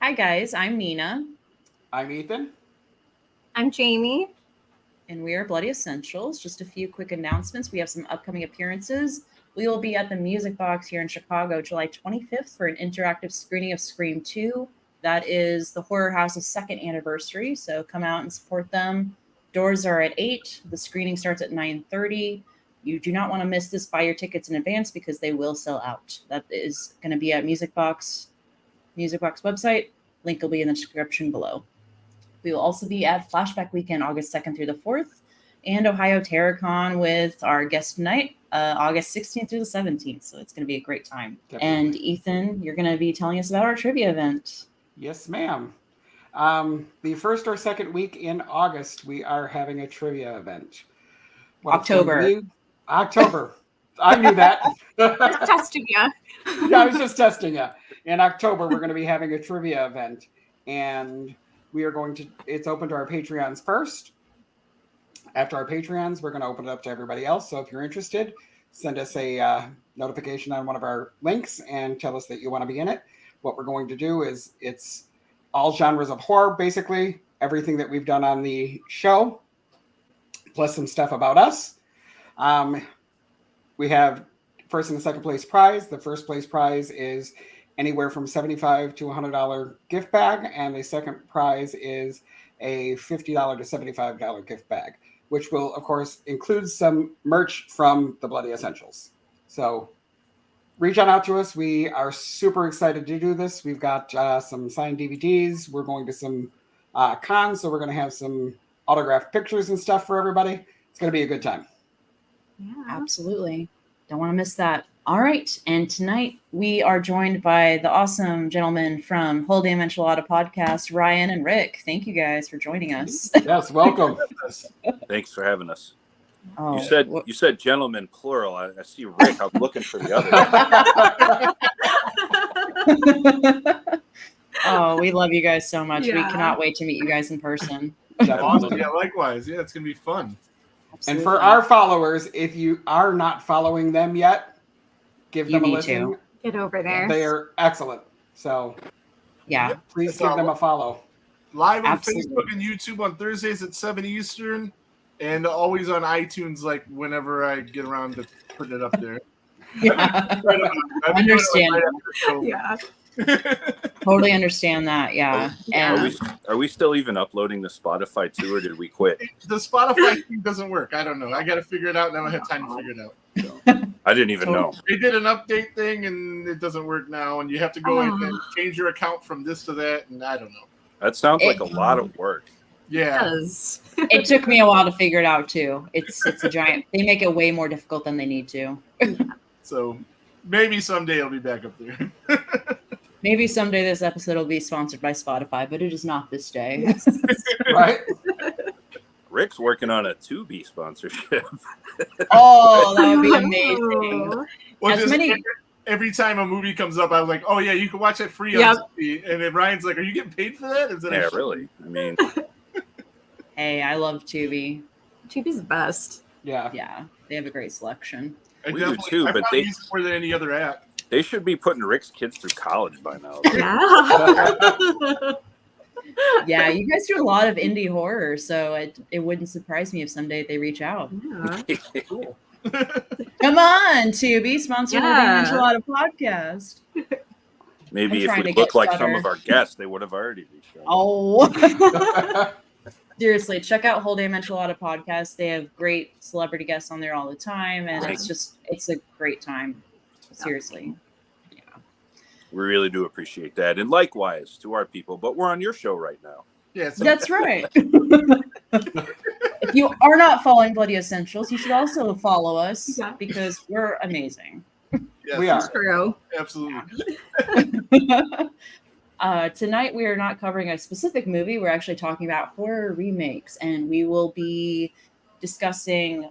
Hi guys, I'm Nina. I'm Ethan. I'm Jamie. And we are Bloody Essentials. Just a few quick announcements. We have some upcoming appearances. We will be at the Music Box here in Chicago, July 25th for an interactive screening of Scream 2. That is the Horror House's second anniversary, so come out and support them. Doors are at 8. The screening starts at 9:30. You do not want to miss this. Buy your tickets in advance because they will sell out. That is going to be at Music Box website. Link will be in the description below. We will also be at Flashback Weekend, August 2nd through the 4th, and Ohio TerraCon with our guest night, August 16th through the 17th. So it's going to be a great time. Definitely. And Ethan, you're going to be telling us about our trivia event. Yes, ma'am. The first or second week in August, we are having a trivia event. October. I knew that. Just testing you. Yeah, I was just testing you. In October, we're going to be having a trivia event. And we are going to, it's open to our Patreons first. After our Patreons, we're going to open it up to everybody else. So if you're interested, send us a notification on one of our links and tell us that you want to be in it. What we're going to do is it's all genres of horror, basically. Everything that we've done on the show, plus some stuff about us. We have first and second place prize. The first place prize is anywhere from $75 to $100 gift bag, and the second prize is a $50 to $75 gift bag, which will, of course, include some merch from the Bloody Essentials. So reach on out to us. We are super excited to do this. We've got some signed DVDs. We're going to some cons, so we're going to have some autographed pictures and stuff for everybody. It's going to be a good time. Yeah, absolutely. Don't want to miss that. All right. And tonight we are joined by the awesome gentlemen from Whole Damn Enchilada Podcast, Ryan and Rick. Thank you guys for joining us. Yes, welcome. Thanks for having us. Oh, you said gentlemen plural. I see Rick. I'm looking for the other. Oh, we love you guys so much. Yeah. We cannot wait to meet you guys in person. Awesome. Yeah, likewise. Yeah, it's gonna be fun. Absolutely. And for our followers, if you are not following them yet, give them a listen. Get over there. They are excellent. So, yeah, please give them a follow. Live on Facebook and YouTube on Thursdays at 7 Eastern, and always on iTunes, like whenever I get around to putting it up there. Yeah, understand. Yeah. Totally understand that. Yeah. And Are we still even uploading to Spotify too, or did we quit? The Spotify thing doesn't work. I don't know. I got to figure it out, and I don't have time to figure it out. So. I didn't even know. They did an update thing, and it doesn't work now, and you have to go in and change your account from this to that, and I don't know. That sounds like a lot of work. Yeah. It took me a while to figure it out too. It's a giant. They make it way more difficult than they need to. So maybe someday it'll be back up there. Maybe someday this episode will be sponsored by Spotify, but it is not this day. Yes. Right? Rick's working on a Tubi sponsorship. Oh, that would be amazing. Well, every time a movie comes up, I'm like, oh, yeah, you can watch it free on Tubi. And then Ryan's like, are you getting paid for that? Yeah, really. I mean, hey, I love Tubi. Tubi's the best. Yeah. Yeah, they have a great selection. We do too, but they use it more than any other app. They should be putting Rick's kids through college by now. Yeah. Yeah, you guys do a lot of indie horror, so it wouldn't surprise me if someday they reach out. Yeah. Cool. Come on, Tubi, sponsor the Enchilada Podcast. Maybe if we look like some of our guests, they would have already reached out. Oh. Seriously, check out Whole Damn Enchilada Podcast. They have great celebrity guests on there all the time, and it's a great time. Seriously. Yeah. We really do appreciate that. And likewise to our people, but we're on your show right now. Yeah, that's right. If you are not following Bloody Essentials, you should also follow us because we're amazing. Yes, we are. True. Absolutely. Tonight we are not covering a specific movie. We're actually talking about horror remakes, and we will be discussing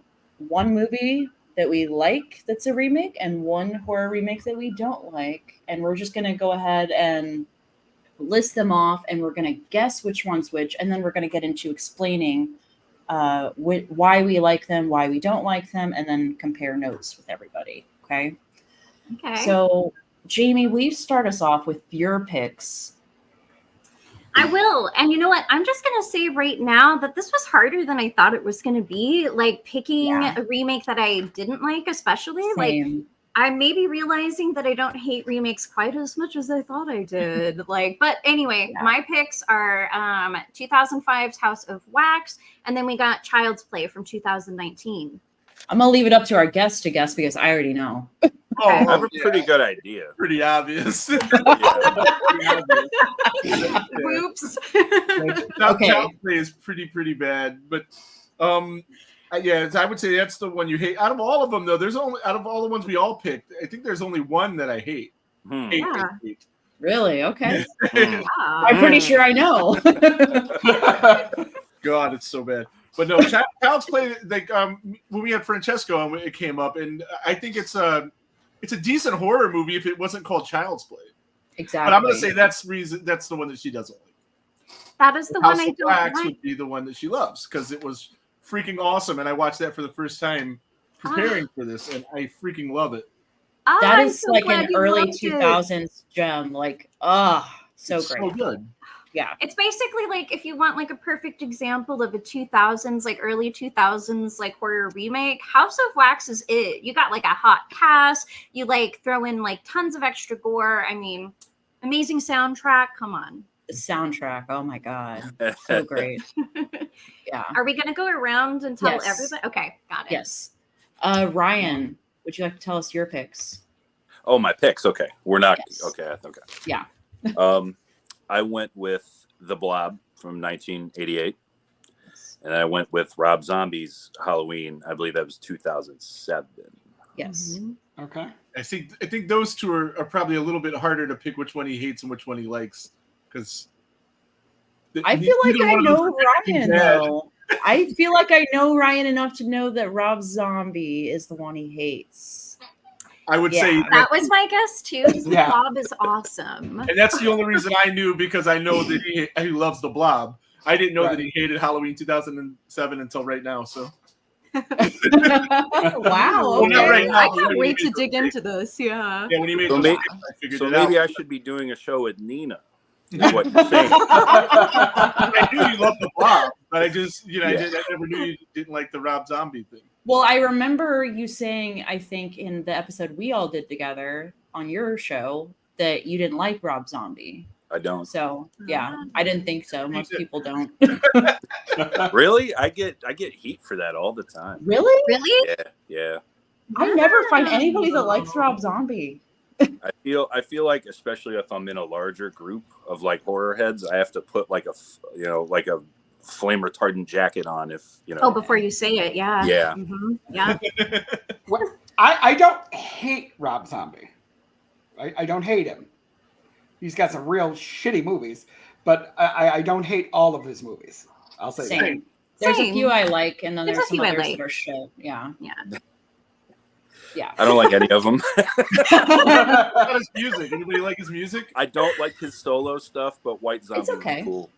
one movie that we like that's a remake and one horror remake that we don't like. And we're just going to go ahead and list them off, and we're going to guess which one's which, and then we're going to get into explaining why we like them, why we don't like them, and then compare notes with everybody. Okay. Okay. So, Jamie, will you start us off with your picks I will. And you know what? I'm just going to say right now that this was harder than I thought it was going to be. Like picking Yeah. a remake that I didn't like, especially. Like Same. I may be realizing that I don't hate remakes quite as much as I thought I did. But anyway, Yeah. my picks are 2005's House of Wax, and then we got Child's Play from 2019. I'm gonna leave it up to our guest to guess because I already know. I have a pretty good idea. Pretty obvious. Oops. Okay. Child's Play is pretty bad, but yeah, I would say that's the one you hate. Out of all of them, though, out of all the ones we all picked, I think there's only one that I hate. Hate. Really? Okay. Hmm. I'm pretty sure I know. God, it's so bad. But no, Child's Play. Like when we had Francesco on, it came up, and I think it's a decent horror movie if it wasn't called Child's Play. Exactly. But I'm gonna say that's the one that she doesn't like. That is the House one I of don't Wax like. would be the one that she loves because it was freaking awesome, and I watched that for the first time preparing for this, and I freaking love it. That I'm is so like glad an you early loved it. 2000s gem. Like, so It's great. so good. Yeah. It's basically like if you want like a perfect example of a 2000s, like early 2000s, like horror remake, House of Wax is it. You got like a hot cast. You like throw in like tons of extra gore. I mean, amazing soundtrack. Come on. The soundtrack. Oh my God. So great. Yeah. Are we going to go around and tell Yes. everybody? Okay. Got it. Yes. Ryan, would you like to tell us your picks? Oh, my picks. Okay. We're not. Yes. Okay. Yeah. I went with The Blob from 1988. And I went with Rob Zombie's Halloween. I believe that was 2007. Yes. Mhm. Okay. I think those two are probably a little bit harder to pick which one he hates and which one he likes because I feel like I know Ryan though. I feel like I know Ryan enough to know that Rob Zombie is the one he hates. I would say That was my guess too. Yeah. Blob is awesome. and that's the only reason I knew because I know that he loves The Blob. I didn't know that he hated Halloween 2007 until right now. So Wow. Well, not Okay. right now, I but can't when wait he to made dig those into this. Yeah. Yeah, when he made So those may- tapes, I figured So it maybe out. I should be doing a show with Nina. Is what you're saying. I knew you loved The Blob, but I just, Yeah. I never knew you didn't like the Rob Zombie thing. Well, I remember you saying, I think in the episode we all did together on your show, that you didn't like Rob Zombie. I don't. So yeah, I didn't think so. Most people don't. Really? I get heat for that all the time. Really? Really? Yeah. I never find anybody that likes Rob Zombie. I feel like, especially if I'm in a larger group of like horror heads, I have to put like a flame retardant jacket on if Oh, before you say it, yeah. Yeah. Mhm. Yeah. I don't hate Rob Zombie. I don't hate him. He's got some real shitty movies, but I don't hate all of his movies. I'll say that. Same. There's a Same. few I like, and then There's there's a some few I others like. that are shit. Yeah. Yeah. Yeah. I don't like any of them. What about his music? Anybody like his music? I don't like his solo stuff, but White Zombie okay. was cool.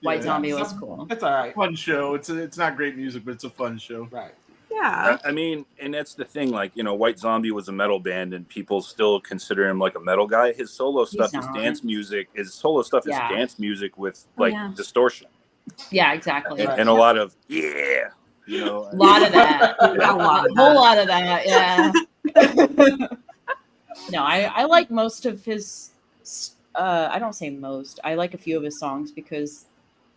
White Yeah. Zombie was cool. It's all right. Fun show. It's not great music, but it's a fun show. Right. Yeah. I mean, and that's the thing. Like, White Zombie was a metal band, and people still consider him like a metal guy. His solo stuff is not. dance music. His solo stuff is Yeah. dance music with Oh, like yeah. distortion Yeah, exactly. Right. and a lot of A lot of that. A lot of A whole that. lot of that. Yeah. No, I like most of his. I don't say most. I like a few of his songs because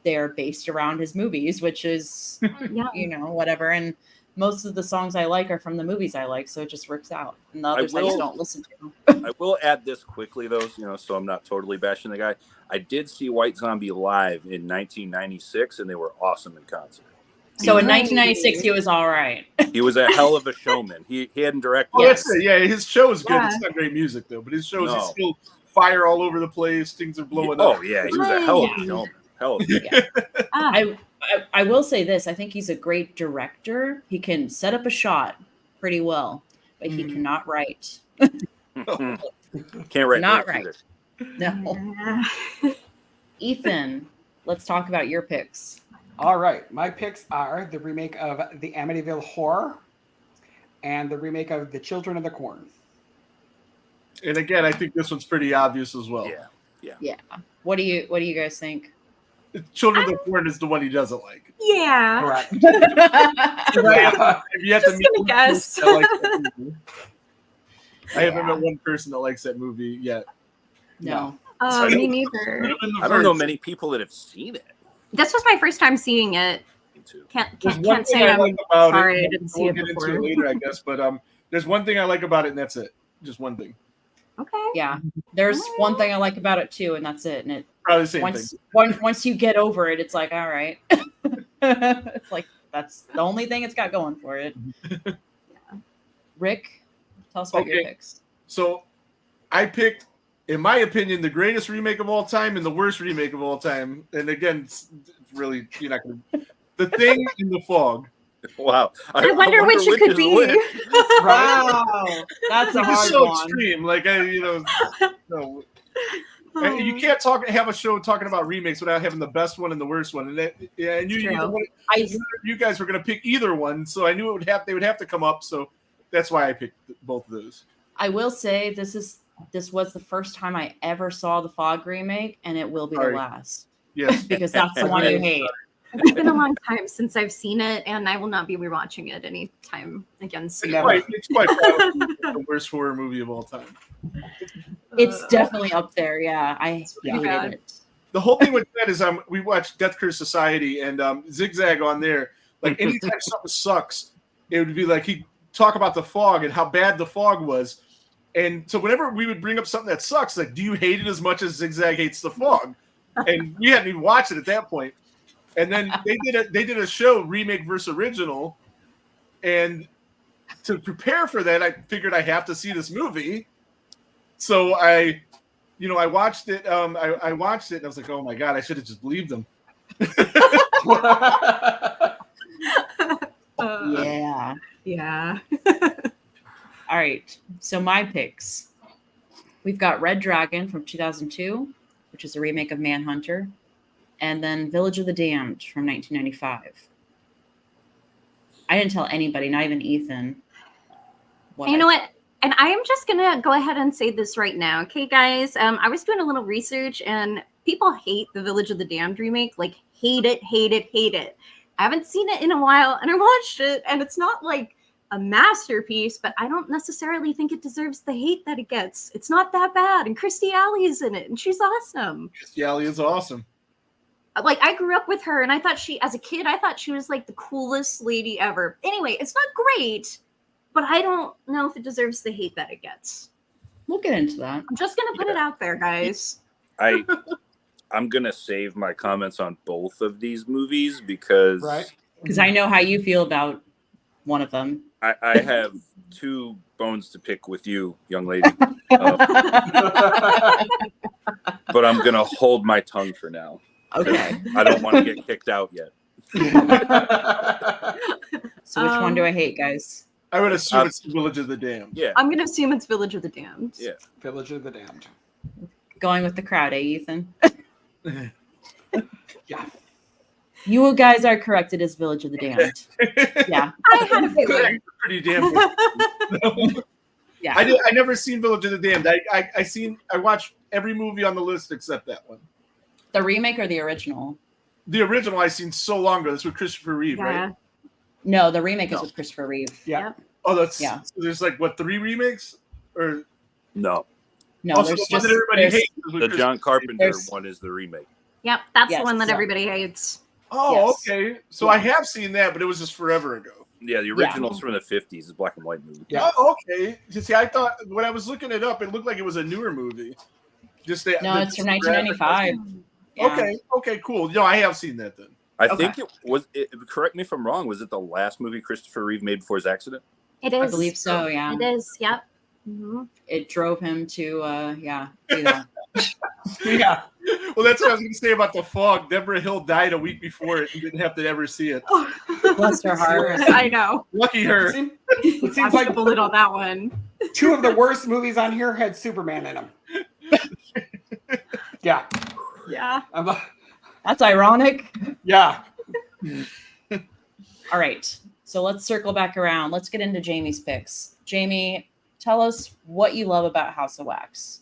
they're based around his movies, which is Yeah. whatever. And most of the songs I like are from the movies I like, so it just works out. And the others I just will- don't listen to. I will add this quickly, though, so I'm not totally bashing the guy. I did see White Zombie live in 1996, and they were awesome in concert. So in Nice. 1996, he was all right. He was a hell of a showman. He hadn't directed. Oh, Yes. that's it. Yeah, his show is good. Yeah. It's not great music though, but his shows No. is still fire all over the place. Things are blowing up. Oh yeah, he was a hell of a Yeah. showman. Hell of a Ah, I will say this. I think he's a great director. He can set up a shot pretty well, but he cannot write. Can't write. Not lyrics right. either. No. yeah. Ethan, let's talk about your picks. All right. My picks are the remake of The Amityville Horror and the remake of The Children of the Corn. And again, I think this one's pretty obvious as well. Yeah. Yeah. What do you guys think? Children of the Corn is the one he doesn't like. Yeah. Correct. Yeah. If you have to Just meet gonna one guess. person that likes that movie. I haven't Yeah. met one person that likes that movie yet. No. Oh, I me know. neither. I don't know many people that have seen it. This was my first time seeing it. Me too. There's one Can't thing say I I'm like about sorry it. I didn't see We'll it get before. into it later, I guess. But there's one thing I like about it, and that's it. Just one thing. Okay. Yeah. There's one thing I like about it too, and that's it. And it Probably the same thing. once you get over it, it's like, all right. It's like that's the only thing it's got going for it. Yeah. Rick, tell us about your Okay. picks. So I picked, in my opinion, the greatest remake of all time and the worst remake of all time. And again, it's really, you're not going to. The Thing in the Fog. Wow. I wonder which it could is be. which. Wow, that's a It's hard so one. extreme. Like, no. And you can't have a show talking about remakes without having the best one and the worst one. And and you guys were going to pick either one, so I knew they would have to come up. So that's why I picked both of those. I will say this was the first time I ever saw the Fog remake, and it will be the last Yes. because that's the one you hate. It's been a long time since I've seen it, and I will not be rewatching it anytime again soon. It's quite probably the worst horror movie of all time. It's definitely up there. Yeah, I hated bad. it. The whole thing with that is we watched Death Curse Society and Zigzag on there. Like anytime something sucks, it would be like he'd talk about the fog and how bad the fog was. And so whenever we would bring up something that sucks, like, do you hate it as much as Zigzag hates the fog? And we hadn't even watched it at that point. And then they did a show, remake versus original. And to prepare for that, I figured I have to see this movie. So I watched it. I watched it and I was like, oh my God, I should have just believed them. Yeah. Yeah. All right. So my picks. We've got Red Dragon from 2002, which is a remake of Manhunter, and then Village of the Damned from 1995. I didn't tell anybody, not even Ethan. You know what? And I am just going to go ahead and say this right now. Okay, guys? I was doing a little research, and people hate the Village of the Damned remake. Like, hate it, hate it, hate it. I haven't seen it in a while, and I watched it, and it's not like a masterpiece, but I don't necessarily think it deserves the hate that it gets. It's not that bad, and Kirstie Alley is in it, and she's awesome. Kirstie Alley is awesome. Like, I grew up with her, and as a kid, I thought she was like the coolest lady ever. Anyway, it's not great, but I don't know if it deserves the hate that it gets. We'll get into that. I'm just going to put it out there, guys. I'm going to save my comments on both of these movies because I know how you feel about one of them. I have two bones to pick with you, young lady. But I'm going to hold my tongue for now. Okay. I don't want to get kicked out yet. So which one do I hate, guys? I would assume it's Village of the Damned. Yeah. I'm going to assume it's Village of the Damned. Yeah. Village of the Damned. Going with the crowd, Ethan? Yeah. You guys are correct. It is Village of the Damned. Yeah. I had a feeling. Pretty damn good. Yeah. I never seen Village of the Damned. I watched every movie on the list except that one. The remake or the original? The original I seen so long ago. That's with Christopher Reeve, right? No, the remake is with Christopher Reeve. Yeah. Oh, that's Yeah. So there's like what 3 remakes or No. No, also there's the one just that everybody there's- hates. is with The Chris- John Carpenter There's- one is the remake. Yep, that's Yes, the one that so- everybody hates. Oh, Yes. okay. So I have seen that, but it was just forever ago. Yeah, the original's from the 50s. It's a black and white movie. Yeah. Oh, okay. You see, I thought when I was looking it up, it looked like it was a newer movie. No, it's from 1995. Yeah. Okay, cool. No, I have seen that then. I think it was. Correct me if I'm wrong. Was it the last movie Christopher Reeve made before his accident? It is. I believe so. Yeah. It is. Yep. Mm-hmm. It drove him to do that. Yeah. Well, that's what I was going to say about the fog. Deborah Hill died a week before it and didn't have to ever see it. Bless her heart. I know. Lucky her. It seems Dodged like a bullet on that one. 2 of the worst movies on here had Superman in them. Yeah. Yeah. That's ironic. Yeah. All right. So let's circle back around. Let's get into Jamie's picks. Jamie, tell us what you love about House of Wax.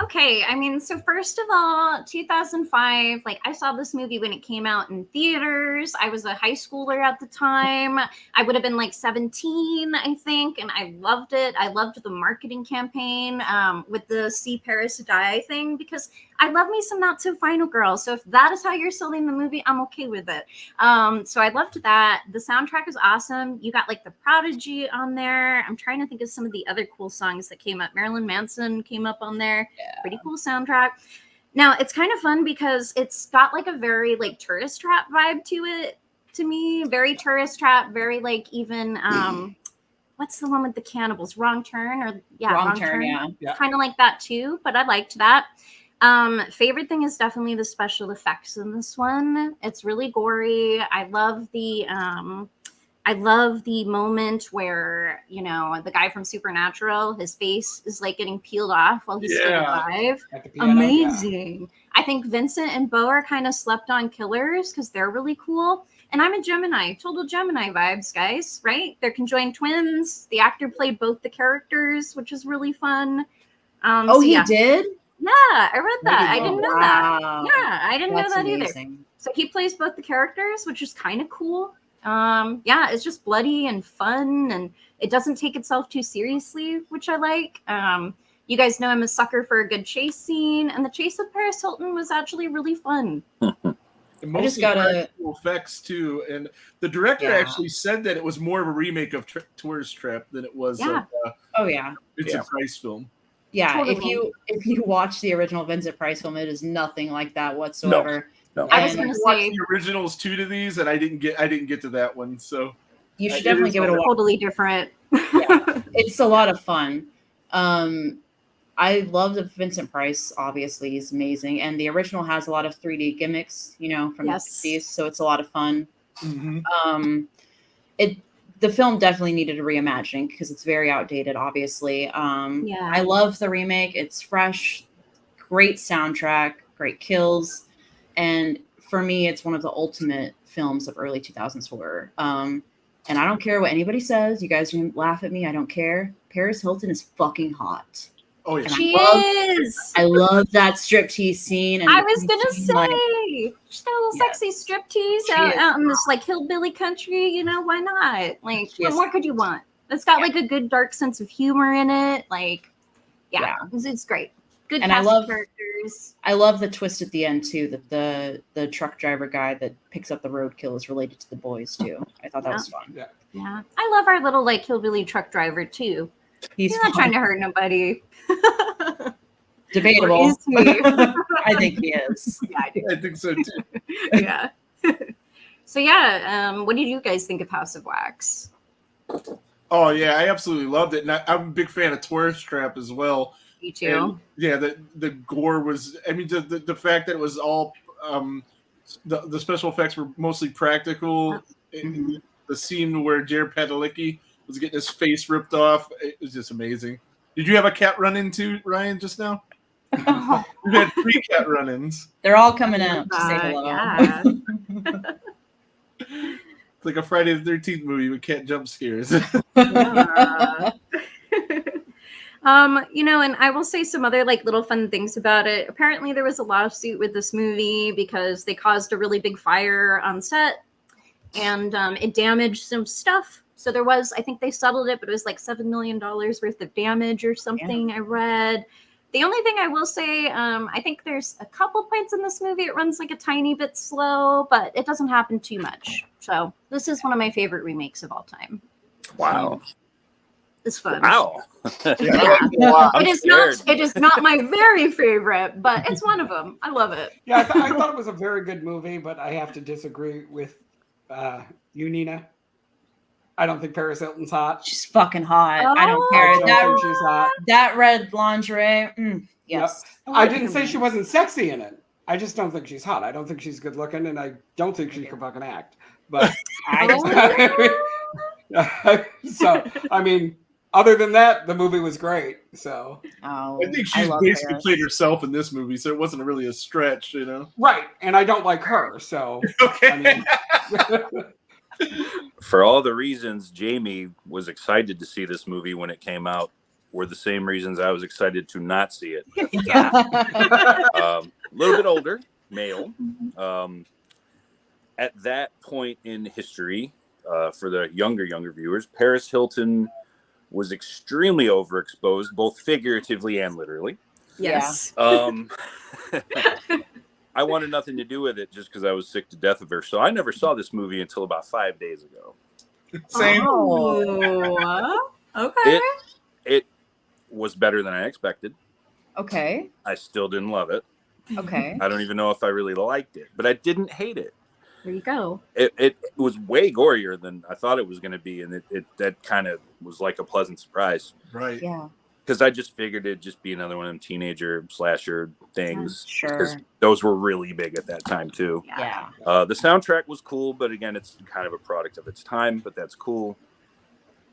Okay, I mean, so first of all, 2005, like I saw this movie when it came out in theaters. I was a high schooler at the time. I would have been like 17, I think, and I loved it. I loved the marketing campaign with the See Paris Die thing because I love me some Not So Final Girl. So if that is how you're selling the movie, I'm okay with it. So I loved that. The soundtrack is awesome. You got like the Prodigy on there. I'm trying to think of some of the other cool songs that came up. Marilyn Manson came up on there. Pretty cool soundtrack. Now it's kind of fun because it's got like a very like tourist trap vibe to it to me. Very tourist trap, very like even what's the one with the cannibals? Wrong Turn or Wrong Turn. Yeah. Kind of like that too, but I liked that. Favorite thing is definitely the special effects in this one. It's really gory. I love the moment where, you know, the guy from Supernatural, his face is like getting peeled off while he's still alive. Amazing. Yeah. I think Vincent and Bo are kind of slept on killers because they're really cool. And I'm a Gemini, total Gemini vibes, guys, right? They're conjoined twins. The actor played both the characters, which is really fun. He did? Yeah, I read that. I didn't know that. Yeah, I didn't know that amazing. Either. So he plays both the characters, which is kind of cool. Yeah, it's just bloody and fun, and it doesn't take itself too seriously, which I like. You guys know I'm a sucker for a good chase scene, and the chase with Paris Hilton was actually really fun. I just got practical effects too, and the director actually said that it was more of a remake of Tourist Trap than it was. Vincent Price film. Yeah, totally. If you watch the original Vincent Price film, it is nothing like that whatsoever. No. I was going to say the originals two to these, and I didn't get to that one. So you should definitely give it a watch. Totally different. Yeah, it's a lot of fun. I love the Vincent Price. Obviously, he's amazing, and the original has a lot of 3D gimmicks, you know, from the 60s, so it's a lot of fun. Mm-hmm. The film definitely needed a reimagining because it's very outdated. Obviously, I love the remake. It's fresh, great soundtrack, great kills. And for me, it's one of the ultimate films of early 2000s horror. And I don't care what anybody says. You guys can laugh at me. I don't care. Paris Hilton is fucking hot. Oh, yeah. She is. I love that striptease scene. And I was going to say, she's got a little sexy striptease out in this like hillbilly country. You know, why not? Like, what more could you want? It's got like a good dark sense of humor in it. Like, it's great. Good and cast of characters. I love the twist at the end too, that the truck driver guy that picks up the roadkill is related to the boys too. I thought that was fun. Yeah. I love our little like hillbilly truck driver too. He's not trying to hurt nobody. Debatable. I think he is. Yeah, I do. I think so too. Yeah. So what did you guys think of House of Wax? Oh yeah, I absolutely loved it, and I'm a big fan of Tourist Trap as well. Me too. And, the gore was. I mean, the fact that it was all the special effects were mostly practical. Mm-hmm. The scene where Jared Padalecki was getting his face ripped off, it was just amazing. Did you have a cat run into Ryan just now? We've had 3 cat run-ins. They're all coming out to say hello. Yeah. It's like a Friday the 13th movie with cat jump scares. You know, and I will say some other like little fun things about it. Apparently there was a lawsuit with this movie because they caused a really big fire on set and it damaged some stuff. So there was, I think they settled it, but it was like $7 million worth of damage or something. I read. The only thing I will say, I think there's a couple points in this movie. It runs like a tiny bit slow, but it doesn't happen too much. So this is one of my favorite remakes of all time. Wow. It's fun. Wow. It is not my very favorite, but it's one of them. I love it. Yeah, I thought it was a very good movie, but I have to disagree with you, Nina. I don't think Paris Hilton's hot. She's fucking hot. I don't care. I don't think she's hot. That red lingerie. Yes. Yep. I didn't say she wasn't sexy in it. I just don't think she's hot. I don't think she's good looking, and I don't think she can fucking act. But so I mean, other than that, the movie was great. So I think she's basically played herself in this movie, so it wasn't really a stretch, you know. Right, and I don't like her, so okay. I mean, for all the reasons, Jamie was excited to see this movie when it came out were the same reasons I was excited to not see it. Yeah. A little bit older, male. At that point in history, for the younger viewers, Paris Hilton was extremely overexposed, both figuratively and literally. Yes. I wanted nothing to do with it just because I was sick to death of her. So I never saw this movie until about 5 days ago. Same. Oh, okay. It was better than I expected. Okay. I still didn't love it. Okay. I don't even know if I really liked it, but I didn't hate it. There you go. It was way gorier than I thought it was going to be, and that kind of was like a pleasant surprise. Right. Yeah. Because I just figured it'd just be another one of them teenager slasher things. Sure. Because those were really big at that time too. Yeah. The soundtrack was cool, but again, it's kind of a product of its time. But that's cool.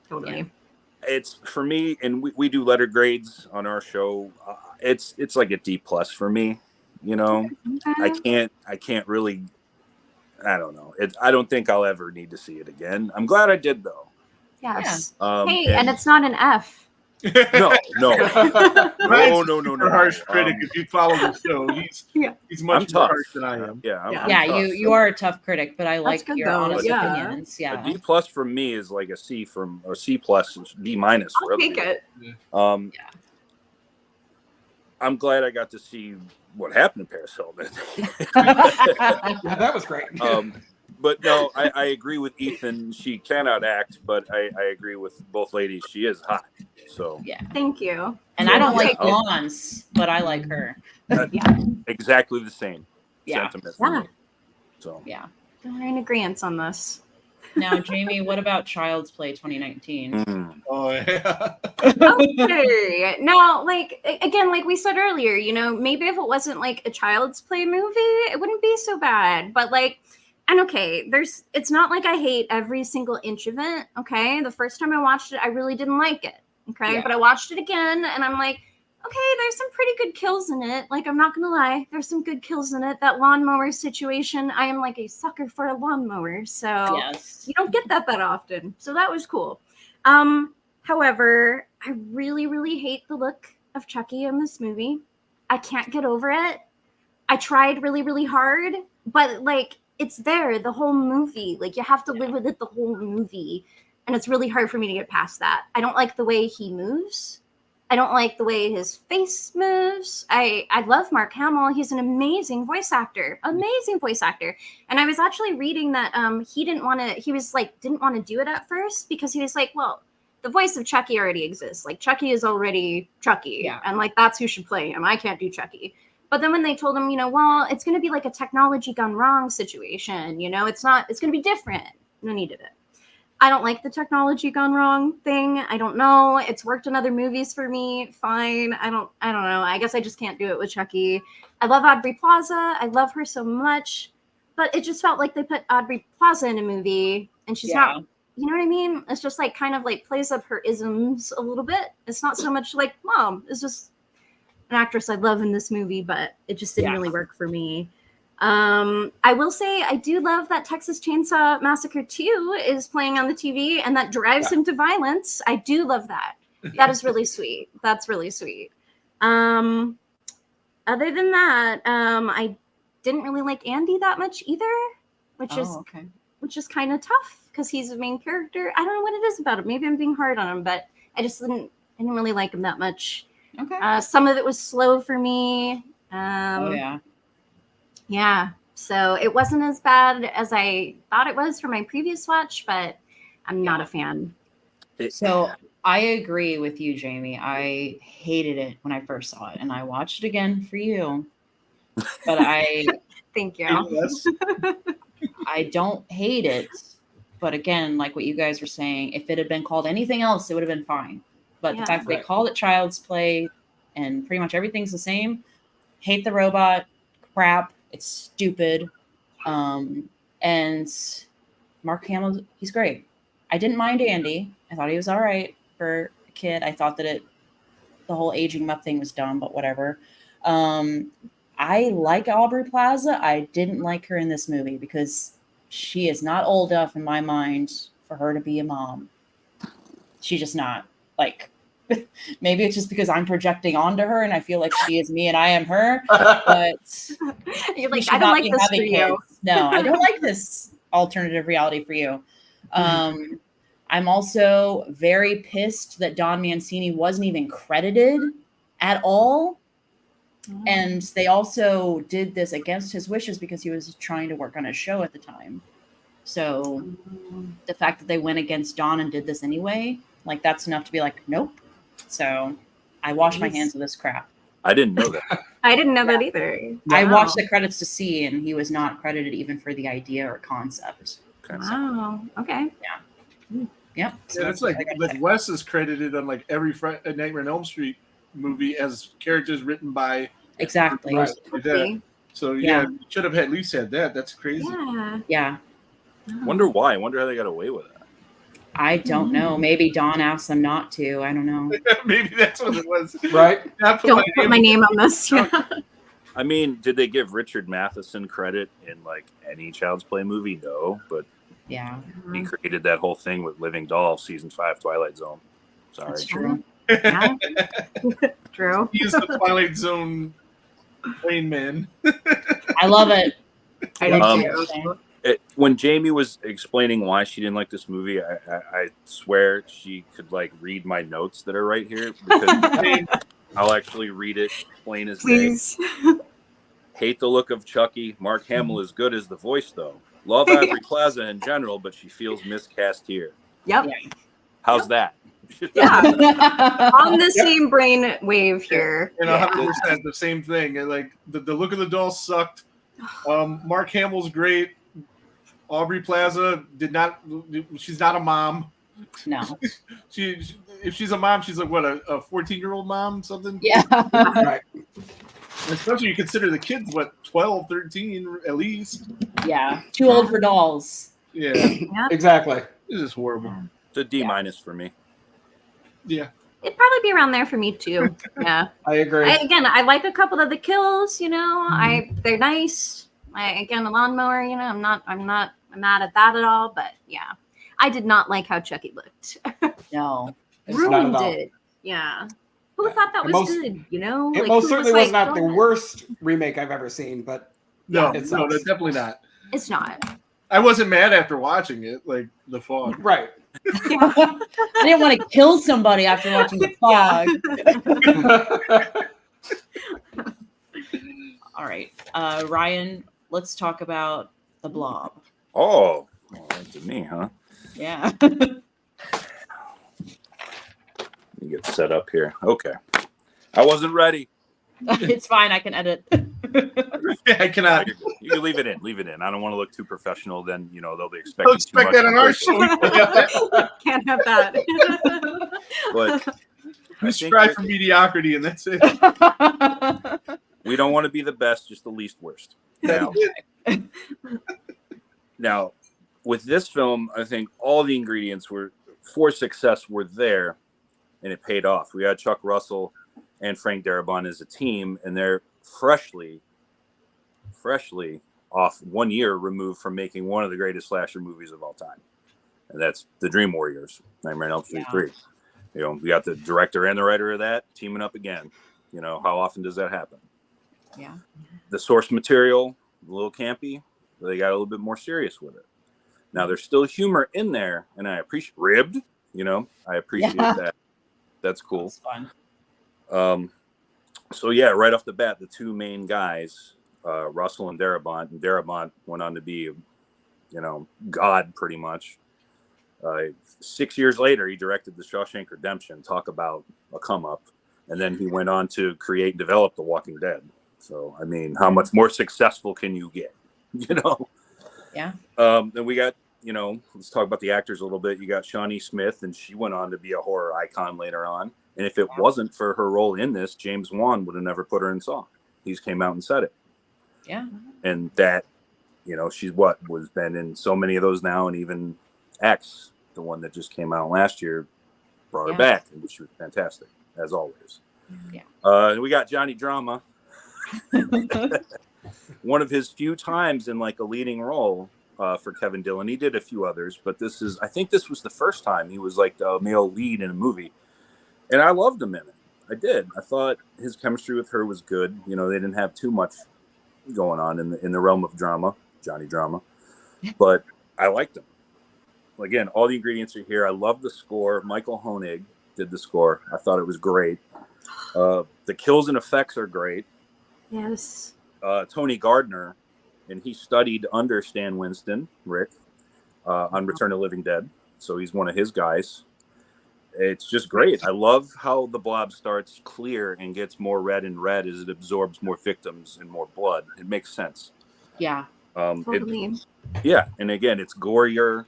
Totally. It's for me, and we do letter grades on our show. It's like a D+ for me. You know, Okay. I can't really. I don't know. I don't think I'll ever need to see it again. I'm glad I did though. Yes. Hey, and it's not an F. No. Ryan's No. a harsh critic. If you follow the show, he's much more tough. harsh than I am. Yeah. I'm Yeah, tough. you are a tough critic, but I like good, your though. honest Yeah. opinions. Yeah. A D+ for me is like a C or C+, D- for I'll other take people. it. I'm glad I got to see what happened to Paris Hilton. Yeah, that was great. But no, I agree with Ethan. She cannot act, but I agree with both ladies. She is hot. So Yeah. Thank you. And I don't like Yeah. blondes, but I like her. exactly the same Yeah. sentiment. For Yeah. me. So Yeah. We're in agreement on this. Now, Jamie, what about Child's Play 2019? Oh yeah. Okay. Now, like again, like we said earlier, maybe if it wasn't like a Child's Play movie, it wouldn't be so bad. But like, and okay, it's not like I hate every single inch of it. Okay. The first time I watched it, I really didn't like it. Okay. Yeah. But I watched it again and I'm like, okay, there's some pretty good kills in it. Like, I'm not gonna lie, there's some good kills in it. That lawnmower situation, I am like a sucker for a lawnmower. So Yes. you don't get that often. So that was cool. However, I really, really hate the look of Chucky in this movie. I can't get over it. I tried really, really hard, but like it's there the whole movie. Like you have to live with it the whole movie. And it's really hard for me to get past that. I don't like the way he moves. I don't like the way his face moves. I love Mark Hamill. He's an amazing voice actor. Amazing voice actor. And I was actually reading that he didn't want to do it at first because he was like, well, the voice of Chucky already exists. Like Chucky is already Chucky. Yeah. And like that's who should play him. I can't do Chucky. But then when they told him, well, it's going to be like a technology gone wrong situation. It's going to be different. No need of it. I don't like the technology gone wrong thing. I don't know. It's worked in other movies for me. Fine. I don't know. I guess I just can't do it with Chucky. I love Aubrey Plaza. I love her so much. But it just felt like they put Aubrey Plaza in a movie and she's not, you know what I mean? It's just like kind of like plays up her isms a little bit. It's not so much like Mom. It's just an actress I love in this movie, but it just didn't really work for me. I will say I do love that Texas Chainsaw Massacre 2 is playing on the TV and that drives him to violence. I do love that. That is really sweet. That's really sweet. Other than that, I didn't really like Andy that much either, which is kind of tough because he's the main character. I don't know what it is about him. Maybe I'm being hard on him, but I didn't really like him that much. Okay. Some of it was slow for me. Yeah, so it wasn't as bad as I thought it was for my previous watch, but I'm not a fan. So I agree with you, Jamie. I hated it when I first saw it, and I watched it again for you. But Thank you. I don't hate it. But again, like what you guys were saying, if it had been called anything else, it would have been fine. But the fact that they called it Child's Play and pretty much everything's the same, hate the robot, crap. It's stupid. And Mark Hamill, he's great. I didn't mind Andy. I thought he was all right for a kid. I thought that the whole aging him up thing was dumb, but whatever. I like Aubrey Plaza. I didn't like her in this movie because she is not old enough in my mind for her to be a mom. She's just not. Like, maybe it's just because I'm projecting onto her and I feel like she is me and I am her. But You're we like, should I don't not like be this for having you. kids. No, I don't like this alternative reality for you. I'm also very pissed that Don Mancini wasn't even credited at all. And they also did this against his wishes because he was trying to work on a show at the time. So the fact that they went against Don and did this anyway, like that's enough to be like, nope. So I wash my hands of this crap. I didn't know that. I didn't know that either. I Wow. watched the credits to see, and he was not credited even for the idea or concept. Wow. Okay. Yep. So Yeah, it's what I like gotta say. Wes is credited on like every Nightmare on Elm Street movie as characters written by. Exactly. Right. Like that. So Yeah. you should have at least had that. That's crazy. Yeah. Yeah. Wonder why. Wonder how they got away with it. I don't know. Maybe Don asked them not to. I don't know. Maybe that's what it was. Right? Not Don't put my name on this. Yeah. I mean, did they give Richard Matheson credit in like any Child's Play movie? No, but Yeah, he created that whole thing with Living Doll, season 5, Twilight Zone. Sorry. that's true. Yeah. True. He is the Twilight Zone Rain Man. I love it. I did Um, too. When Jamie was explaining why she didn't like this movie, I swear she could like read my notes that are right here because I'll actually read it plain as day. Please. Hate the look of Chucky. Mark Hamill is good as the voice though. Love Ivory Plaza in general, but she feels miscast here. Yep. How's that? Yeah. On the Yep. same brain wave here. And Yeah. 100% the same thing. And like the look of the doll sucked. Mark Hamill's great. Aubrey Plaza did not. She's not a mom. No. If she's a mom, she's like what, a 14-year-old mom, something. Yeah. Right. Especially you consider the kids what 12, 13 at least. Yeah. Too old for dolls. Yeah, Exactly. this is horrible. It's a D- for me. Yeah, It'd probably be around there for me too. Yeah. I agree. I like a couple of the kills, you know. They're nice. Again, a lawnmower, you know, I'm not mad at that at all, but yeah. I did not like how Chucky looked. No. It's not Ruined at all. it. Yeah. Who thought that It was most- good, you know? It Like, most who certainly was like, not the "Oh, worst remake I've ever seen, but no, It no, sucks. definitely not. It's not. I wasn't mad after watching it, like The Fog. right. I didn't want to kill somebody after watching The Fog. All right. Ryan, let's talk about The Blob. Oh, well, that's me, huh? Yeah. You get set up here. Okay. I wasn't ready. It's fine. I can edit. I cannot. You can leave it in. Leave it in. I don't want to look too professional. Then, you know, they'll be Don't expecting too expect much. that on our show. Can't have that. But We I think strive for mediocrity, and that's it. we don't want to be the best, just the least worst. Now, now, with this film, I think all the ingredients for success were there, and it paid off. We had Chuck Russell and Frank Darabont as a team, and they're freshly off 1 year removed from making one of the greatest slasher movies of all time, and that's The Dream Warriors, Nightmare on Elm Street 3. You know, we got the director and the writer of that teaming up again. You know, how often does that happen? Yeah. The source material, a little campy, but they got a little bit more serious with it. Now, there's still humor in there, and I appreciate ribbed. You know, I appreciate that. That's cool. That's fun. So yeah, right off the bat, the two main guys, Russell and Darabont went on to be, you know, God pretty much. 6 years later, he directed The Shawshank Redemption. Talk about a come up, and then he went on to create and develop The Walking Dead. So I mean, how much more successful can you get? You know. Yeah. Then we got, you know, let's talk about the actors a little bit. You got Shawnee Smith, and she went on to be a horror icon later on. And if it wasn't for her role in this, James Wan would have never put her in Saw. He's came out and said it. Yeah. And that, you know, she's was been in so many of those now, and even X, the one that just came out last year, brought her back, and she was fantastic as always. Yeah. We got Johnny Drama. One of his few times in like a leading role for Kevin Dillon. He did a few others, but I think this was the first time he was like the male lead in a movie. And I loved him in it. I did. I thought his chemistry with her was good. You know, they didn't have too much going on in the realm of drama, Johnny Drama. But I liked him. Again, all the ingredients are here. I love the score. Michael Honig did the score. I thought it was great. The kills and effects are great. Yes. Tony Gardner, and he studied under Stan Winston, Rick, on Return of the Living Dead. So he's one of his guys. It's just great. I love how the blob starts clear and gets more red and red as it absorbs more victims and more blood. It makes sense. Yeah. Totally. Yeah. And again, it's gorier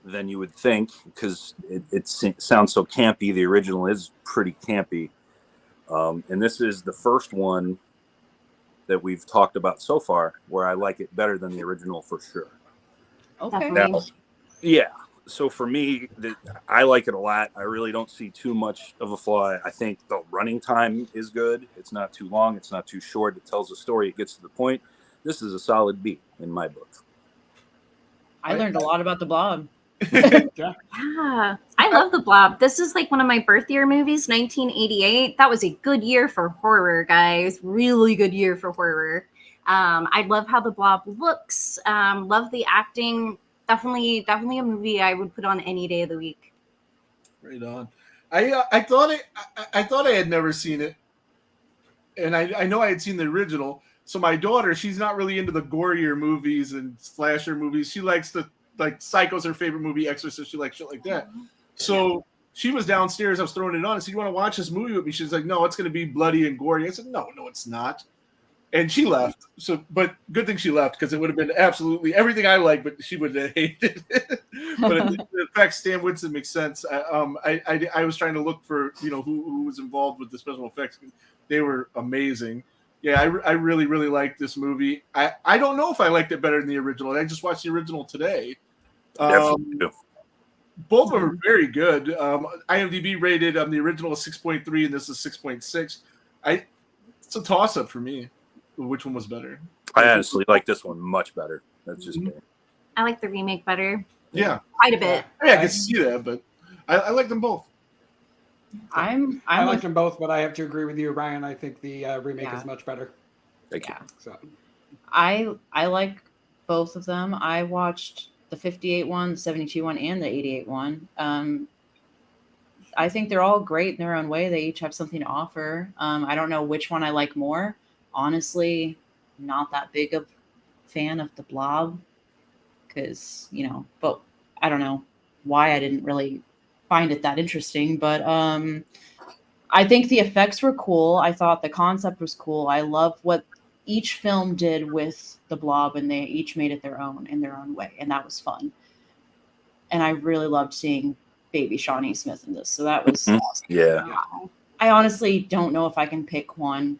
than you would think because it sounds so campy. The original is pretty campy. And this is the first one that we've talked about so far where I like it better than the original for sure. Okay. Now, yeah. So for me, I like it a lot. I really don't see too much of a flaw. I think the running time is good. It's not too long. It's not too short. It tells a story. It gets to the point. This is a solid B in my book. I learned a lot about the Blob. Yeah, I love the Blob. This is like one of my birth year movies, 1988. That was a good year for horror, guys. Really good year for horror. I love how the Blob looks. Love the acting. Definitely a movie I would put on any day of the week. Right on. I thought I had never seen it, and I know I had seen the original. So my daughter, she's not really into the gorier movies and slasher movies. She likes Psycho's her favorite movie, Exorcist. She likes shit like that. So she was downstairs. I was throwing it on. I said, "You want to watch this movie with me?" She's like, "No, it's going to be bloody and gory." I said, "No, it's not." And she left. So, but good thing she left because it would have been absolutely everything I like, but she would have hated it. But in fact, Stan Winston makes sense. I was trying to look for who was involved with the special effects. They were amazing. Yeah, I really liked this movie. I don't know if I liked it better than the original. I just watched the original today. Both of them are very good. IMDb rated the original is 6.3 and this is 6.6. It's a toss up for me. Which one was better? I honestly like this one much better. That's just me. I like the remake better. Yeah, quite a bit. Yeah, I can see that, but I like them both. I like them both, but I have to agree with you, Ryan. I think the remake is much better. Thank you. So I like both of them. I watched the 58 one, the 72 one, and the 88 one. I think they're all great in their own way. They each have something to offer. I don't know which one I like more. Honestly, not that big of a fan of the Blob because, but I don't know why I didn't really find it that interesting. But I think the effects were cool. I thought the concept was cool. I love what each film did with the Blob, and they each made it their own in their own way. And that was fun. And I really loved seeing baby Shawnee Smith in this. So that was awesome. Yeah. I honestly don't know if I can pick one.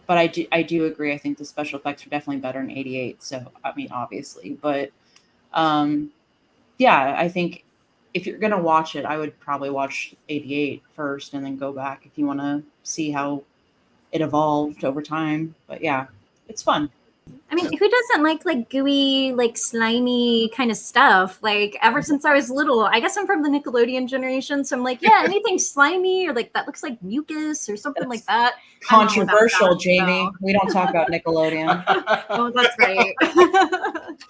But I do agree. I think the special effects are definitely better in 88. So, I mean, obviously, but yeah, I think if you're going to watch it, I would probably watch 88 first and then go back if you want to see how it evolved over time. But yeah, it's fun. I mean, who doesn't like gooey, slimy kind of stuff? Ever since I was little, I guess I'm from the Nickelodeon generation. So I'm like, yeah, anything slimy or that looks like mucus or something like that. Controversial, Jamie. We don't talk about Nickelodeon. Oh, that's right.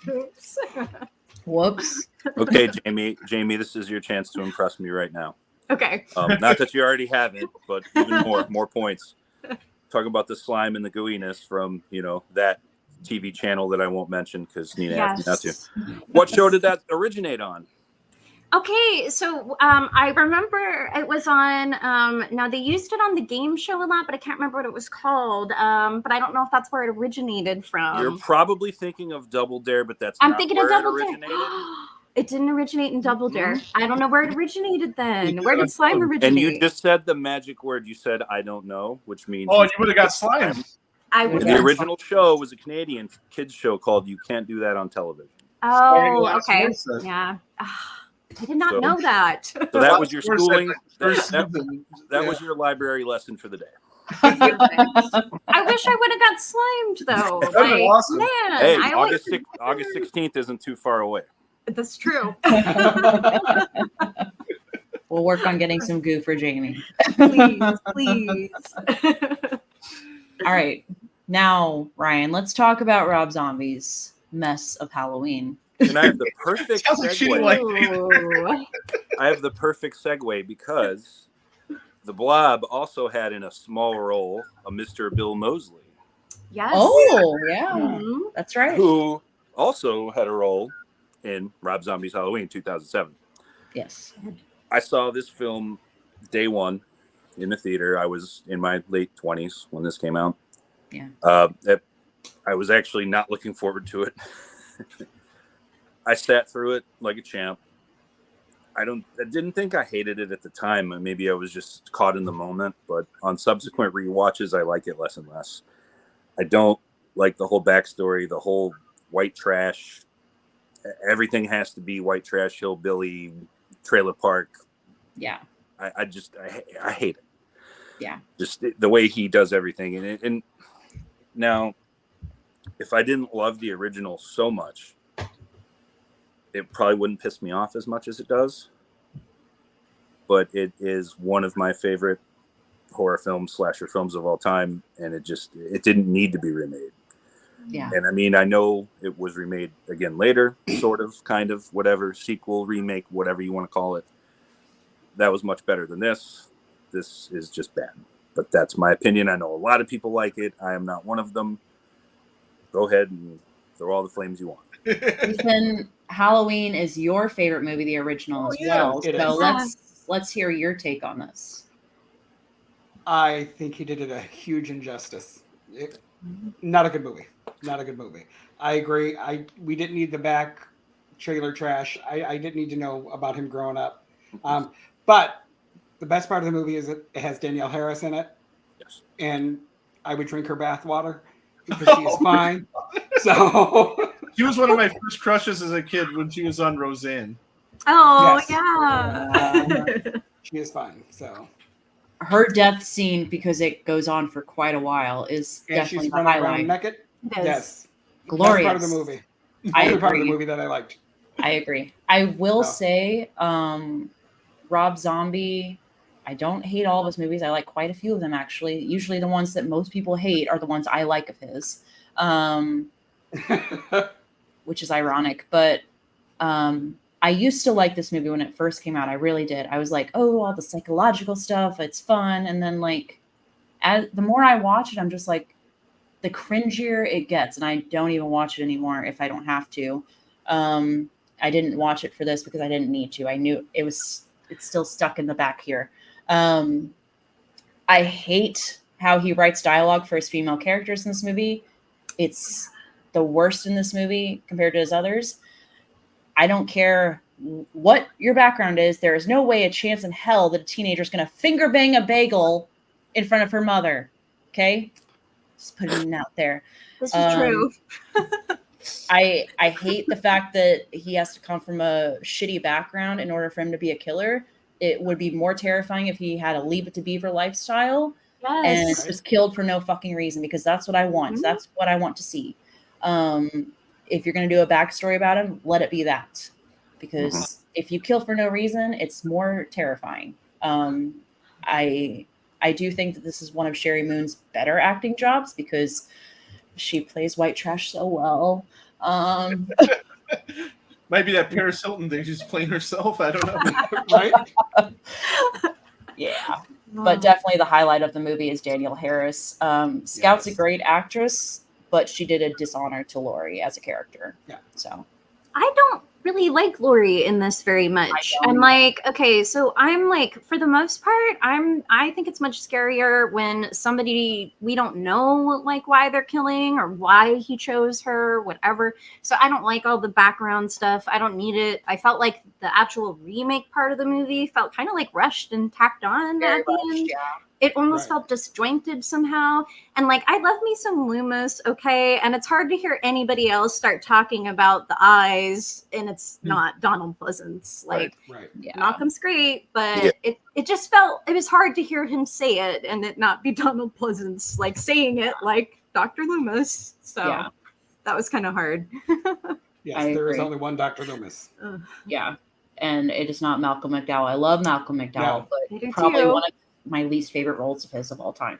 Oops. Whoops. Okay, Jamie, this is your chance to impress me right now. Okay. Not that you already haven't, but even more points. Talk about the slime and the gooiness from, that TV channel that I won't mention because Nina asked me not to. What show did that originate on? Okay, so I remember it was on, now they used it on the game show a lot, but I can't remember what it was called. But I don't know if that's where it originated from. You're probably thinking of Double Dare, but that's I'm not thinking where of Double it Dare. originated. It didn't originate in Double Dare. I don't know where it originated then. Where did slime originate? And you just said the magic word. You said, I don't know, which means... Oh, you would have got slime. The original show was a Canadian kids show called You Can't Do That on Television. Oh, okay. Yeah. I did not know that. So that was your schooling. That was your library lesson for the day. I wish I would have got slimed though. Awesome. Man, hey, August 16th isn't too far away. That's true. We'll work on getting some goo for Jamie. Please. All right. Now, Ryan, let's talk about Rob Zombie's mess of Halloween. And I have the perfect Sounds like she didn't segue. like Ooh. I have the perfect segue because the Blob also had in a small role a Mr. Bill Moseley, Yes. Oh, yeah. Mhm. That's right. who also had a role in Rob Zombie's Halloween 2007. Yes. I saw this film day one in the theater. I was in my late 20s when this came out. Yeah. I was actually not looking forward to it. I sat through it like a champ. I didn't think I hated it at the time. Maybe I was just caught in the moment, but on subsequent rewatches, I like it less and less. I don't like the whole backstory, the whole white trash. Everything has to be white trash, hillbilly, trailer park. Yeah. I hate it. Yeah. Just the way he does everything. And now, if I didn't love the original so much, it probably wouldn't piss me off as much as it does. But it is one of my favorite horror films, slasher films of all time. And it didn't need to be remade. Yeah. And I mean, I know it was remade again later, sort of, kind of, whatever, sequel, remake, whatever you want to call it. That was much better than this. This is just bad. But that's my opinion. I know a lot of people like it. I am not one of them. Go ahead and throw all the flames you want. Ethan, Halloween is your favorite movie, the original as yeah, well. it So is. let's hear your take on this. I think he did it a huge injustice. Not a good movie. Not a good movie. I agree. We didn't need the back trailer trash. I didn't need to know about him growing up. But the best part of the movie is it has Danielle Harris in it. Yes. And I would drink her bathwater because she is fine. So She was one of my first crushes as a kid when she was on Roseanne. Oh, Yes. yeah. she is fine. So Her death scene, because it goes on for quite a while, is and definitely she's the running around highlight. naked. It is. Yes. Glorious. Best part of the movie. I Only part of the agree. movie that I liked. I agree. I will Oh. say, Rob Zombie, I don't hate all of his movies. I like quite a few of them, actually. Usually the ones that most people hate are the ones I like of his, which is ironic. But I used to like this movie when it first came out. I really did. I was like, oh, all the psychological stuff, it's fun. And then, like, the more I watch it, I'm just like, the cringier it gets. And I don't even watch it anymore if I don't have to. I didn't watch it for this because I didn't need to. I knew it's still stuck in the back here. I hate how he writes dialogue for his female characters in this movie. It's the worst in this movie compared to his others. I don't care what your background is. There is no way, a chance in hell, that a teenager is going to finger bang a bagel in front of her mother. Okay? Just putting it out there. This is true. I hate the fact that he has to come from a shitty background in order for him to be a killer. It would be more terrifying if he had a Leave It to Beaver lifestyle and Yes. just killed for no fucking reason, because that's what I want. Mhm. That's what I want to see. If you're going to do a backstory about him, let it be that. Because if you kill for no reason, it's more terrifying. I do think that this is one of Sherry Moon's better acting jobs because she plays white trash so well. Might be that Paris Hilton thing. She's playing herself. I don't know. Right? Yeah. But definitely the highlight of the movie is Danielle Harris. Scout's a great actress, but she did a dishonor to Laurie as a character. Yeah. So I don't really like Laurie in this very much. I'm like, okay, so I'm like, for the most part, I think it's much scarier when somebody, we don't know like why they're killing or why he chose her, whatever. So I don't like all the background stuff. I don't need it. I felt like the actual remake part of the movie felt kind of like rushed and tacked on at the end. yeah. It almost felt disjointed somehow. And like, I love me some Loomis, okay? And it's hard to hear anybody else start talking about the eyes, and it's not Donald Pleasance. Like, Right. Yeah. Malcolm's great, but it just felt, it was hard to hear him say it and it not be Donald Pleasance, like saying it like Dr. Loomis. So that was kind of hard. Yes, I there is agree. only one Dr. Loomis. Yeah. and it is not Malcolm McDowell. I love Malcolm McDowell, I but do probably too. one of my least favorite roles of his of all time.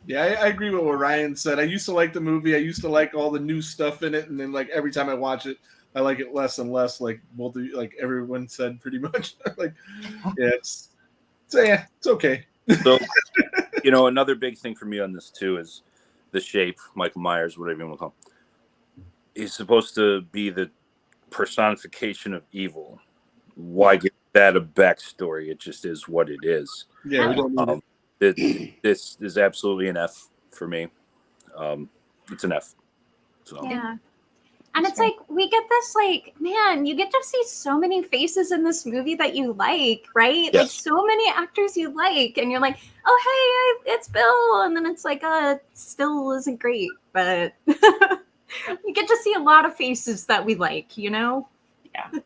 Yeah, I agree with what Ryan said. I used to like the movie. I used to like all the new stuff in it, and then like every time I watch it, I like it less and less. Like both of you, like everyone said, pretty much. Like, yeah, it's okay. So, another big thing for me on this too is the shape, Michael Myers, whatever you want to call him. He's supposed to be the personification of evil. Why give that a backstory? It just is what it is. Yeah, we don't need it. This is absolutely an F for me. It's an F. So Yeah. And it's like, we get this, like, man, you get to see so many faces in this movie that you like, right? Yes. Like, so many actors you like. And you're like, oh, hey, it's Bill. And then it's like, it still isn't great. But you get to see a lot of faces that we like, Yeah.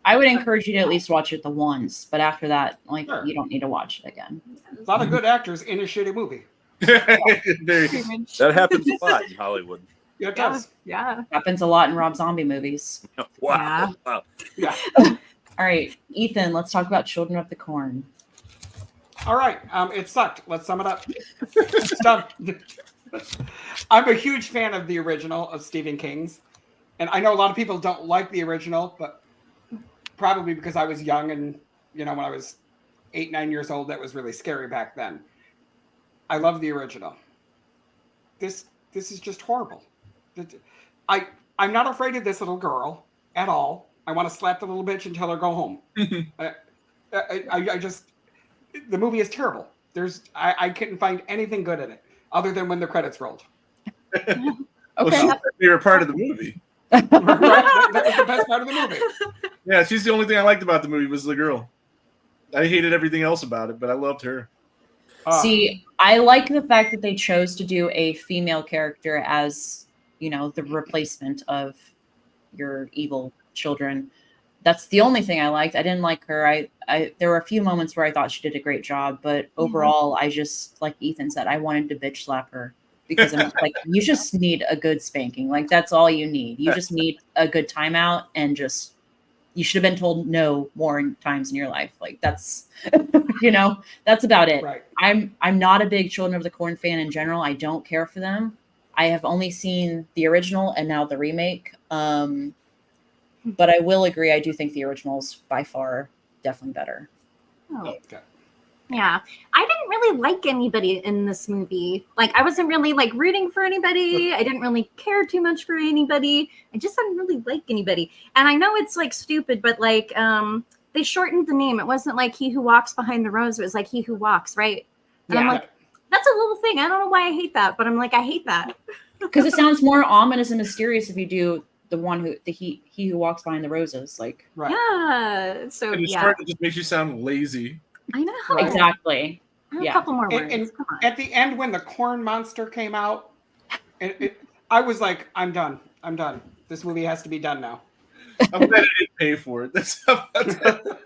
I would encourage you to at least watch it the once, but after that, like, Sure. you don't need to watch it again. A lot of good actors in a shitty movie. There you go. that happens a lot in Hollywood. Yeah, it Yeah. does. Yeah. Happens a lot in Rob Zombie movies. Wow. Wow. Yeah. All right, Ethan, let's talk about Children of the Corn. All right. It sucked. Let's sum it up. It's done. I'm a huge fan of the original of Stephen King's. And I know a lot of people don't like the original, but probably because I was young and, when I was 8, 9 years old, that was really scary back then. I love the original. This is just horrible. I'm not afraid of this little girl at all. I want to slap the little bitch and tell her go home. I just, the movie is terrible. I couldn't find anything good in it other than when the credits rolled. Well, Okay. she's my favorite part of the movie. Right? That was the best part of the movie. Yeah, she's the only thing I liked about the movie was the girl. I hated everything else about it, but I loved her. See, I like the fact that they chose to do a female character as, the replacement of your evil children. That's the only thing I liked. I didn't like her. I there were a few moments where I thought she did a great job, but overall, I just, like Ethan said, I wanted to bitch slap her because I'm like, you just need a good spanking. Like, that's all you need. You just need a good timeout, and just, you should have been told no more times in your life. Like, that's, that's about it. Right. I'm not a big Children of the Corn fan in general. I don't care for them. I have only seen the original and now the remake. But I will agree. I do think the original is by far definitely better. Oh. Okay. Yeah. I didn't really like anybody in this movie. Like, I wasn't really, like, rooting for anybody. I didn't really care too much for anybody. I just didn't really like anybody. And I know it's, like, stupid, but, like, they shortened the name. It wasn't like He Who Walks Behind the Rose. It was like He Who Walks, right? And I'm like, that's a little thing. I don't know why I hate that, but I'm like, I hate that. Because it sounds more ominous and mysterious if you do he who walks behind the roses. Like, Right. Yeah. So, And the yeah. short just makes you sound lazy. I know. Right. exactly. A Yeah. couple more words. And Come on. at the end, when the corn monster came out, I was like, I'm done. This movie has to be done now. I'm glad I didn't pay for it. That's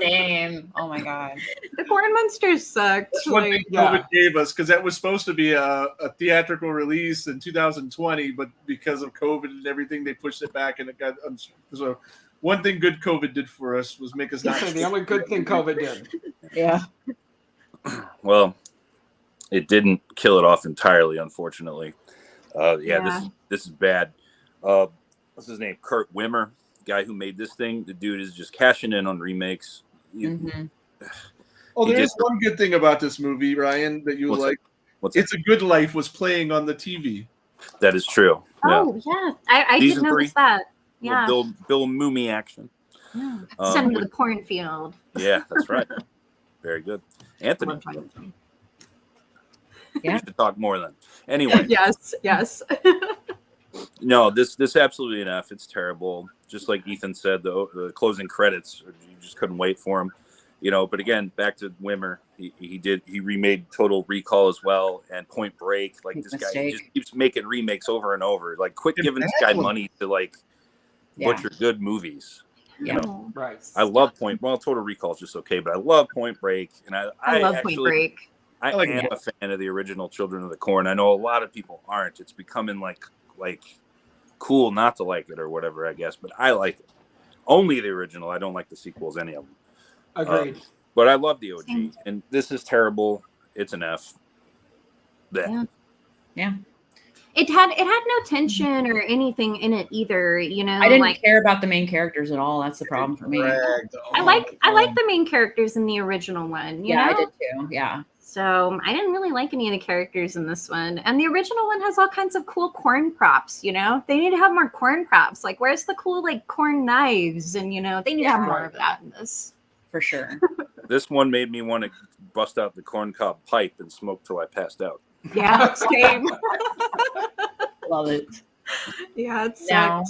Same. Oh my god. The Corn Monsters sucked. one thing Like, COVID gave us, because that was supposed to be a theatrical release in 2020, but because of COVID and everything, they pushed it back, and it got so. One thing good COVID did for us was make us not. The only good thing COVID did. Yeah. Well, it didn't kill it off entirely, unfortunately. Yeah. This is bad. What's his name? Kurt Wimmer, guy who made this thing. The dude is just cashing in on remakes. Mm-hmm. Oh, He there's just- one good thing about this movie, Ryan, that you What's like. What's It's a Good Life was playing on the TV. that is true. Yeah. oh, yeah. I did Season notice 3. that. Yeah. Bill Mooney action. Yeah. Send him to the cornfield. Yeah, that's right. Very good. Anthony. Love Jonathan. Yeah. We should talk more then. Anyway, Yes. no, this absolutely an F. It's terrible. Just like Ethan said, the closing credits, you just couldn't wait for them. But again, back to Wimmer, he remade Total Recall as well and Point Break. Like, Big this guy mistake. just keeps making remakes over and over. Like, quit giving this guy Exactly. money to like Yeah. butcher good movies. Yeah. Right. I love Total Recall is just okay, but I love Point Break, and I love actually, Point Break. I like am a fan of the original Children of the Corn. I know a lot of people aren't. It's becoming like cool not to like it or whatever, I guess, but I like it. Only the original. I don't like the sequels, any of them. Agreed. But I love the OG, Same. and this is terrible. It's an F. Yeah. Yeah. It had no tension or anything in it either, you know. I didn't like care about the main characters at all. That's the problem for me. Dragged I on. like the main characters in the original one, you Yeah, know? I did too. Yeah. So I didn't really like any of the characters in this one. And the original one has all kinds of cool corn props, you know? They need to have more corn props. Like, where's the cool, like, corn knives? And, you know, they need to have more of that in this. For sure. This one made me want to bust out the corncob pipe and smoke till I passed out. Yeah, same. Love it. Yeah, it's Now,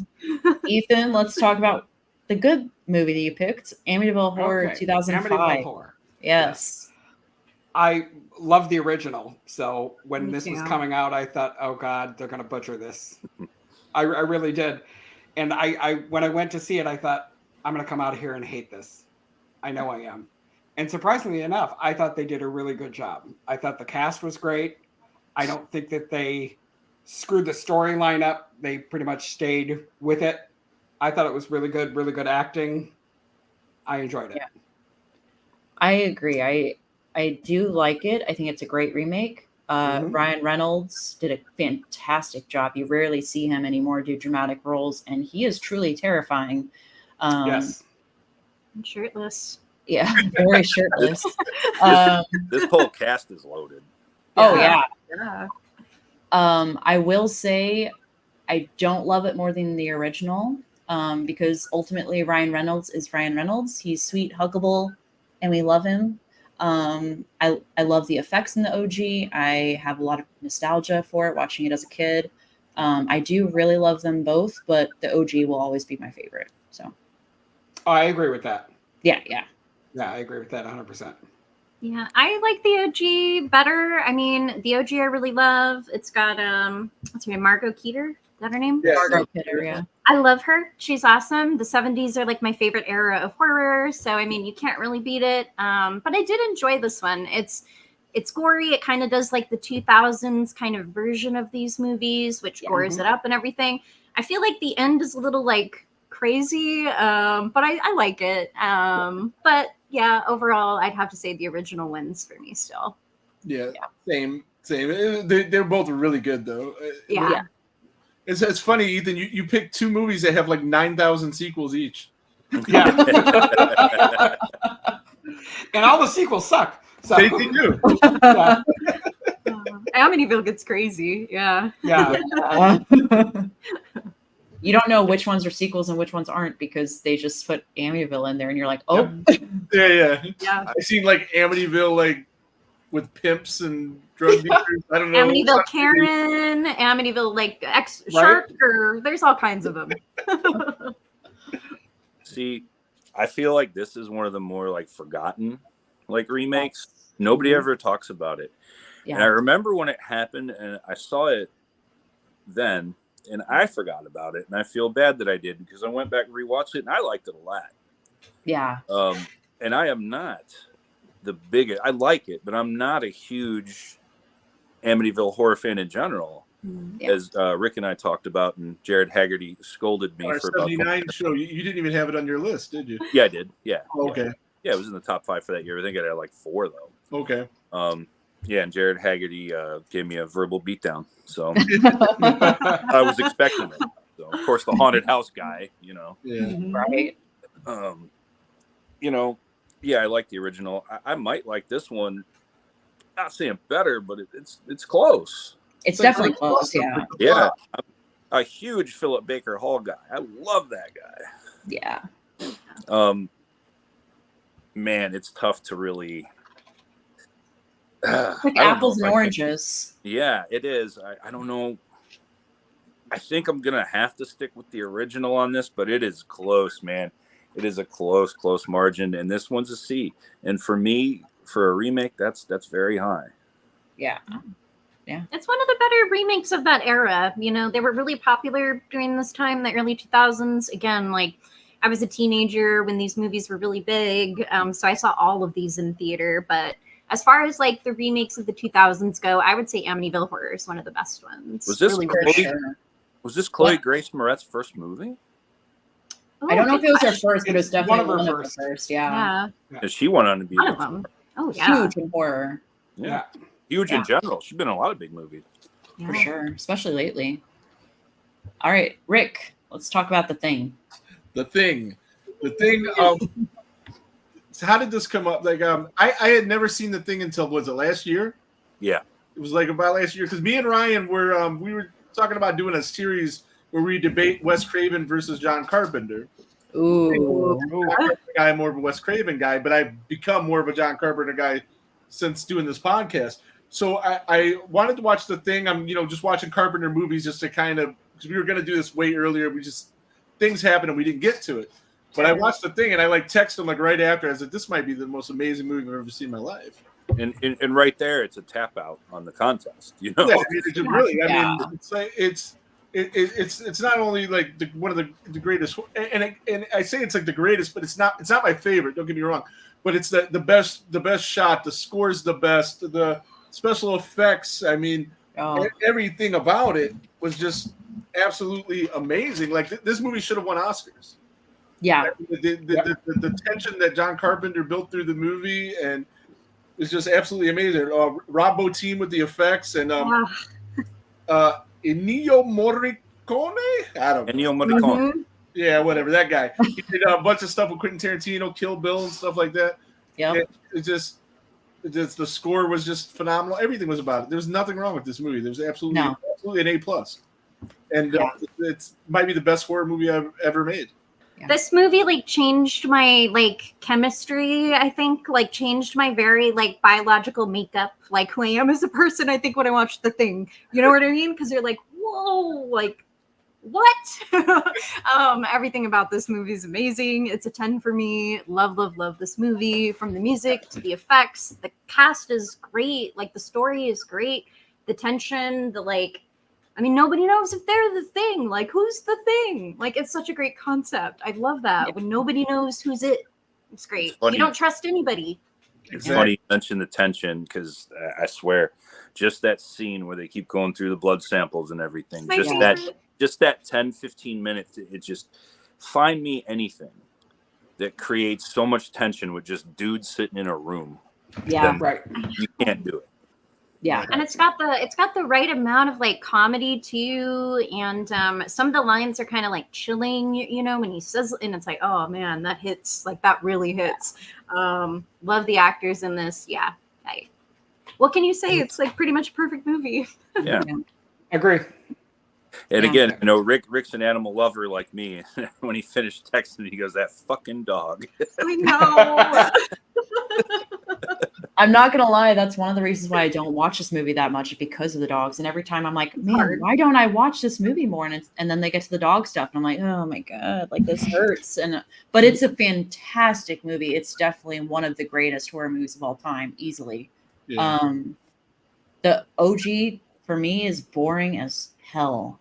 Ethan, let's talk about the good movie that you picked, Amityville Horror Okay. 2005. Amityville Horror. Yes. I love the original. So when Me this was too. coming out, I thought, oh God, they're going to butcher this. I really did. And I when I went to see it, I thought, I'm going to come out of here and hate this. I know I am. And surprisingly enough, I thought they did a really good job. I thought the cast was great. I don't think that they screwed the storyline up. They pretty much stayed with it. I thought it was really good acting. I enjoyed it. Yeah. I agree. I do like it. I think it's a great remake. Mhm. Ryan Reynolds did a fantastic job. You rarely see him anymore do dramatic roles, and he is truly terrifying. Yes. I'm shirtless. Yeah, very shirtless. This whole cast is loaded. Oh yeah. Yeah. I will say I don't love it more than the original because ultimately Ryan Reynolds is Ryan Reynolds. He's sweet, huggable, and we love him. I love the effects in the OG. I have a lot of nostalgia for it, watching it as a kid. I do really love them both, but the OG will always be my favorite. So Oh, I agree with that. yeah. Yeah, I agree with that 100%. Yeah, I like the OG better. I mean, the OG I really love. It's got what's her name? Margot Kidder. Is that her name? Yeah. Margot Kidder, yeah. I love her. She's awesome. The 70s are like my favorite era of horror. So I mean, you can't really beat it. But I did enjoy this one. It's gory. It kind of does like the 2000s kind of version of these movies, which gores it up and everything. I feel like the end is a little like crazy, but I like it. But yeah, overall, I'd have to say the original wins for me still. Yeah. Same. They're both really good though. Yeah. It's funny, Ethan. You picked two movies that have like 9,000 sequels each. Yeah. And all the sequels suck. So, They do. yeah. Amityville gets crazy. Yeah. Yeah. You don't know which ones are sequels and which ones aren't because they just put Amityville in there and you're like, oh, Yeah. Yeah. I seen like Amityville like with pimps and drug dealers. I don't know. Amityville Karen, Amityville like X Shark, or there's all kinds of them. See, I feel like this is one of the more like forgotten like remakes. Nobody ever talks about it. yeah. And I remember when it happened and I saw it then and I forgot about it. And I feel bad that I did because I went back and rewatched it and I liked it a lot. Yeah. And I am not the biggest. I like it, but I'm not a huge Amityville horror fan in general. Yeah. As Rick and I talked about, and Jared Haggerty scolded me Our for about 79 show. You didn't even have it on your list, did you? Yeah, I did. Yeah. Okay. Yeah, it was in the top 5 for that year. I think I had like 4 though. Okay. Yeah, and Jared Haggerty gave me a verbal beatdown, so I was expecting it. So of course, the haunted house guy, you know. Yeah. Right. You know, yeah, I like the original. I might like this one. Not saying better, but it's close. It's definitely close. Yeah. Yeah, I'm a huge Philip Baker Hall guy. I love that guy. Yeah. Man, it's tough to really. Like I don't know apples if and I oranges. Yeah, it is. I don't know. I think I'm gonna have to stick with the original on this, but it is close, man. It is a close margin, and this one's a C. And for me, for a remake, that's very high. Yeah. It's one of the better remakes of that era. You know, they were really popular during this time, the early 2000s. Again, like I was a teenager when these movies were really big, so I saw all of these in theater. But as far as like the remakes of the 2000s go, I would say Amityville Horror is one of the best ones. Was this really For Chloe, sure. was this Chloe Yeah. Grace Moretz first movie? I don't know if it was her first, but it was It's definitely one of her her first. first. Yeah. Yeah, And she went on to be one of them. Oh yeah, Huge in horror, yeah. Huge in general. She's been in a lot of big movies. for sure, especially lately. All right, Rick, let's talk about The Thing. The Thing. So how did this come up? Like, I had never seen The Thing until, was it last year? Yeah. It was like about last year because me and Ryan were we were talking about doing a series where we debate Wes Craven versus John Carpenter. Ooh. I'm more of a Wes Craven guy, but I've become more of a John Carpenter guy since doing this podcast. So I wanted to watch The Thing. I'm just watching Carpenter movies just to kind of, because we were going to do this way earlier. Things happened and we didn't get to it. But I watched The Thing and I texted him right after. I said, this might be the most amazing movie I've ever seen in my life. And right there, it's a tap out on the contest. Yeah, I mean, Yeah. it's like it's not only like one of the greatest, and I say it's like the greatest, but it's not my favorite. Don't get me wrong, but it's the best shot. The score's the best. The special effects. I mean, everything about it was just absolutely amazing. Like this movie should have won Oscars. Yeah. The tension that John Carpenter built through the movie and it's just absolutely amazing. Rob Bottin with the effects and Ennio Morricone. I don't know. Ennio Morricone. Mhm. Yeah, whatever that guy. He did a bunch of stuff with Quentin Tarantino, Kill Bill, and stuff like that. Yeah. It just the score was just phenomenal. Everything was about it. There was nothing wrong with this movie. There was absolutely an A+. And it's might be the best horror movie I've ever made. Yeah. This movie changed my chemistry, I think, changed my very biological makeup, who I am as a person, I think, when I watched The Thing. You know what I mean? Because you're whoa, what? Everything about this movie is amazing. It's a 10 for me. Love this movie. From the music to the effects. The cast is great. The story is great. The tension, nobody knows if they're the thing. Who's the thing? It's such a great concept. I love that. When nobody knows who's it. It's great. You don't trust anybody. It's funny you mention the tension because I swear, just that scene where they keep going through the blood samples and everything, just that 10, 15 minutes, it just find me anything that creates so much tension with just dudes sitting in a room. Yeah. Right. You can't do it. Yeah. And it's got the right amount of comedy too, and some of the lines are kind of chilling, when he says, and it's oh man, that hits, that really hits. Love the actors in this. Yeah. What can you say? It's pretty much a perfect movie. Yeah. Agree. And again, Rick's an animal lover like me. When he finished texting, he goes, "That fucking dog." I know. I'm not gonna lie, that's one of the reasons why I don't watch this movie that much, because of the dogs. And every time I'm like, man, why don't I watch this movie more? And then they get to the dog stuff, and I'm like, oh my god, this hurts. But it's a fantastic movie. It's definitely one of the greatest horror movies of all time, easily. Yeah. The OG for me is boring as hell.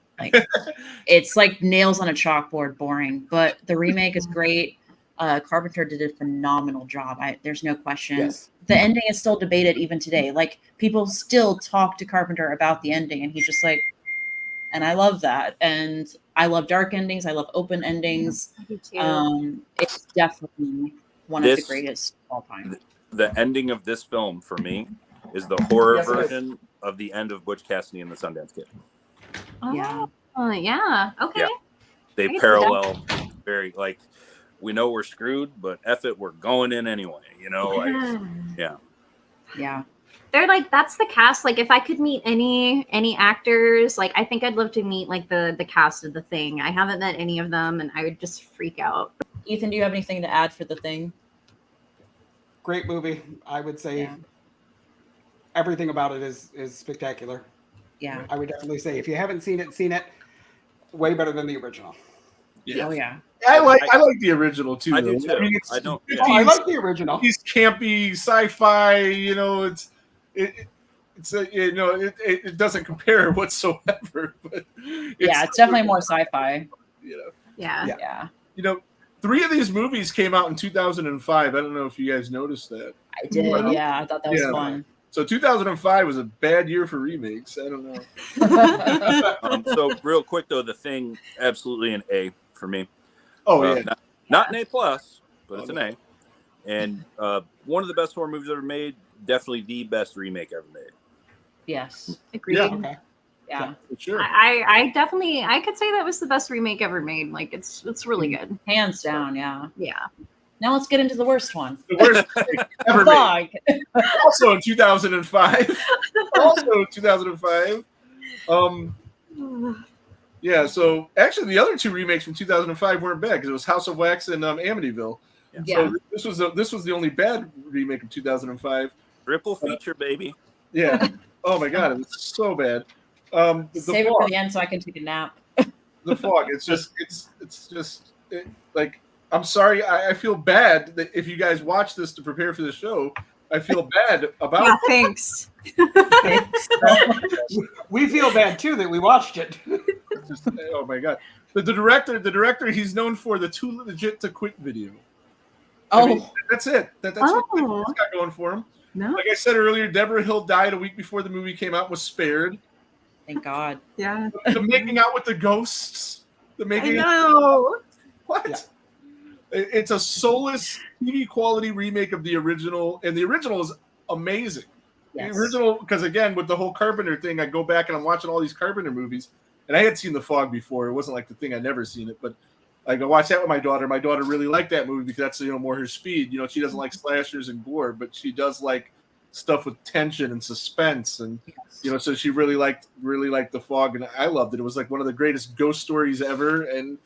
It's nails on a chalkboard boring. But the remake is great. Carpenter did a phenomenal job. There's no question. Yes. The ending is still debated even today. People still talk to Carpenter about the ending, and he's just and I love that. And I love dark endings. I love open endings. I do too. It's definitely one of the greatest of all time. The ending of this film for me is the horror version of the end of Butch Cassidy and the Sundance Kid. Yeah. Oh, yeah. Okay. Yeah. They parallel very we know we're screwed, but F it, we're going in anyway. Yeah. Yeah. They're that's the cast. If I could meet any actors, I think I'd love to meet the cast of The Thing. I haven't met any of them, and I would just freak out. Ethan, do you have anything to add for The Thing? Great movie. I would say everything about it is spectacular. Yeah. I would definitely say if you haven't seen it, way better than the original. Yeah. Oh yeah. I like the original too. I do too. I don't. Oh, I like the original. He's campy sci-fi. It doesn't compare whatsoever. But it's definitely more sci-fi. Yeah. 3 of these movies came out in 2005. I don't know if you guys noticed that. I did. Yeah, I thought that was fun. So 2005 was a bad year for remakes. I don't know. So real quick though, The Thing, absolutely an A for me. Oh yeah, not an A+, but it's an A. And one of the best horror movies ever made. Definitely the best remake ever made. Yes. Agreed. Yeah. Okay. Yeah. for sure. I definitely I could say that was the best remake ever made. Like it's really good. Hands down. Yeah. Yeah. Now let's get into the worst one. The worst remake ever made. Fog. Also in 2005. Yeah, so actually the other two remakes from 2005 weren't bad because it was House of Wax and Amityville. Yeah. So this was the only bad remake of 2005. Triple feature, baby. Yeah. Oh my god, it was so bad. The Save it Fog, for the end so I can take a nap. the Fog. It's just like I'm sorry. I feel bad that if you guys watch this to prepare for the show, I feel bad about. Yeah, thanks. We feel bad too that we watched it. Oh my god. The director, he's known for the Too Legit to Quit video. Oh, I mean, that's it. That's what he's got going for him. No. Like I said earlier, Deborah Hill died a week before the movie came out, was spared. thank God. Yeah. The making out with the ghosts. The I making know. What? Yeah. It's a soulless TV quality remake of the original, and the original is amazing. Yes. The original, because again, with the whole Carpenter thing, I go back and I'm watching all these Carpenter movies, and I had seen The Fog before. It wasn't like the thing I'd never seen it, but I go watch that with my daughter. My daughter really liked that movie because that's more her speed. She doesn't like slashers and gore, but she does like stuff with tension and suspense, and so she really liked The Fog, and I loved it. It was like one of the greatest ghost stories ever, and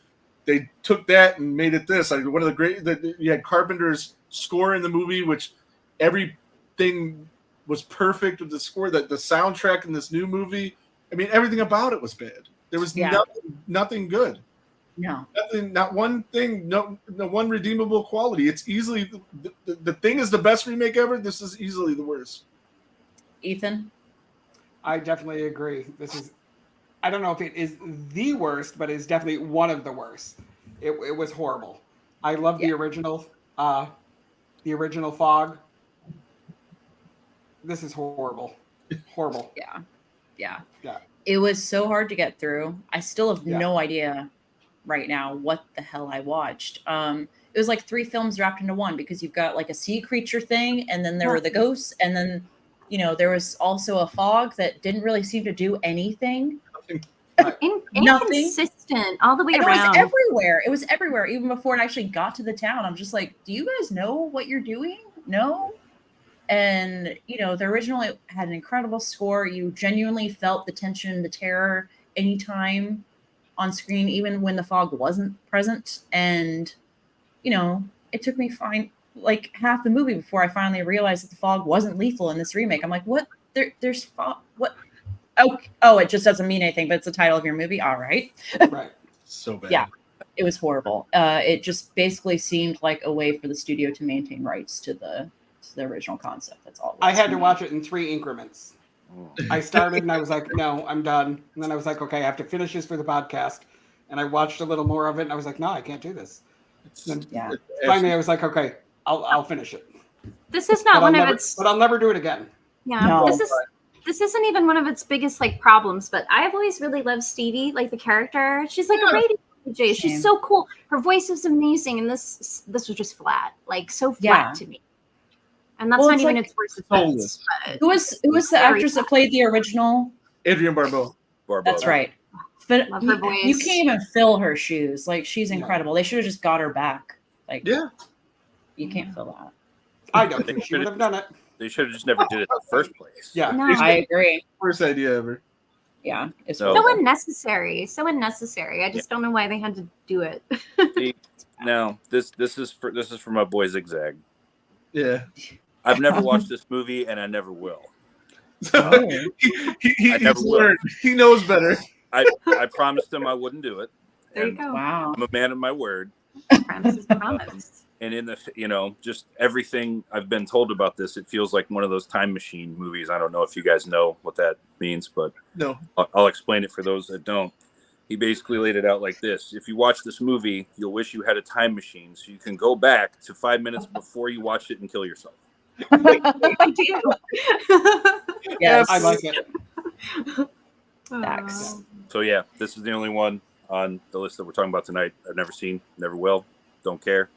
they took that and made it this. Like one of the great. You had Carpenter's score in the movie, which everything was perfect with the score. That the soundtrack in this new movie, I mean, everything about it was bad. There was nothing good. No. Nothing, not one thing, no one redeemable quality. It's easily the thing is the best remake ever. This is easily the worst. Ethan? I definitely agree. This is, I don't know if it is the worst, but it's definitely one of the worst. It was horrible. I love the original Fog. This is horrible. Horrible. Yeah. Yeah. It was so hard to get through. I still have Yeah. no idea right now what the hell I watched. It was like 3 films wrapped into one because you've got like a sea creature thing, and then there were the ghosts, and then there was also a fog that didn't really seem to do anything. Nothing. Inconsistent all the way And around. It was everywhere. Even before it actually got to the town, I'm just like, do you guys know what you're doing? No. And the original, it had an incredible score. You genuinely felt the tension, the terror anytime on screen, even when the fog wasn't present. And it took me like half the movie before I finally realized that the fog wasn't lethal in this remake. I'm like, what? There's fog. What? Oh, it just doesn't mean anything, but it's the title of your movie. All right. Right. So bad. Yeah, it was horrible. It just basically seemed like a way for the studio to maintain rights to the original concept. That's all. I had to watch it in 3 increments. I started and I was like, no, I'm done. And then I was like, okay, I have to finish this for the podcast. And I watched a little more of it and I was like, no, I can't do this. And finally, I was like, okay, I'll finish it. This is not one of its. But I'll never do it again. Yeah, No. This isn't even one of its biggest problems. But I've always really loved Stevie, like the character. She's like a radio DJ. She's so cool. Her voice is amazing, and this was just flat, like so flat to me. And that's not even its worst offense. Who was the actress that played the original? Adrienne Barbeau. That's right. Love her voice. You can't even fill her shoes. Like, she's incredible. They should have just got her back. Like, you can't fill that. I don't think she would have done it. They should have just never did it in the first place. Yeah, No. I agree. Worst idea ever. Yeah, it's So unnecessary. So unnecessary. I just don't know why they had to do it. No, this is for my boy Zigzag. Yeah. I've never watched this movie, and I never will. He's learned. He knows better. I promised him I wouldn't do it. There you go. Wow. I'm a man of my word. Promise is promise. And in the, just everything I've been told about this, it feels like one of those time machine movies. I don't know if you guys know what that means, but No. I'll explain it for those that don't. He basically laid it out like this. If you watch this movie, you'll wish you had a time machine so you can go back to 5 minutes before you watched it and kill yourself. I do. Yes. I like it. Facts. So yeah, this is the only one. on the list that we're talking about tonight. I've never seen, never will, don't care.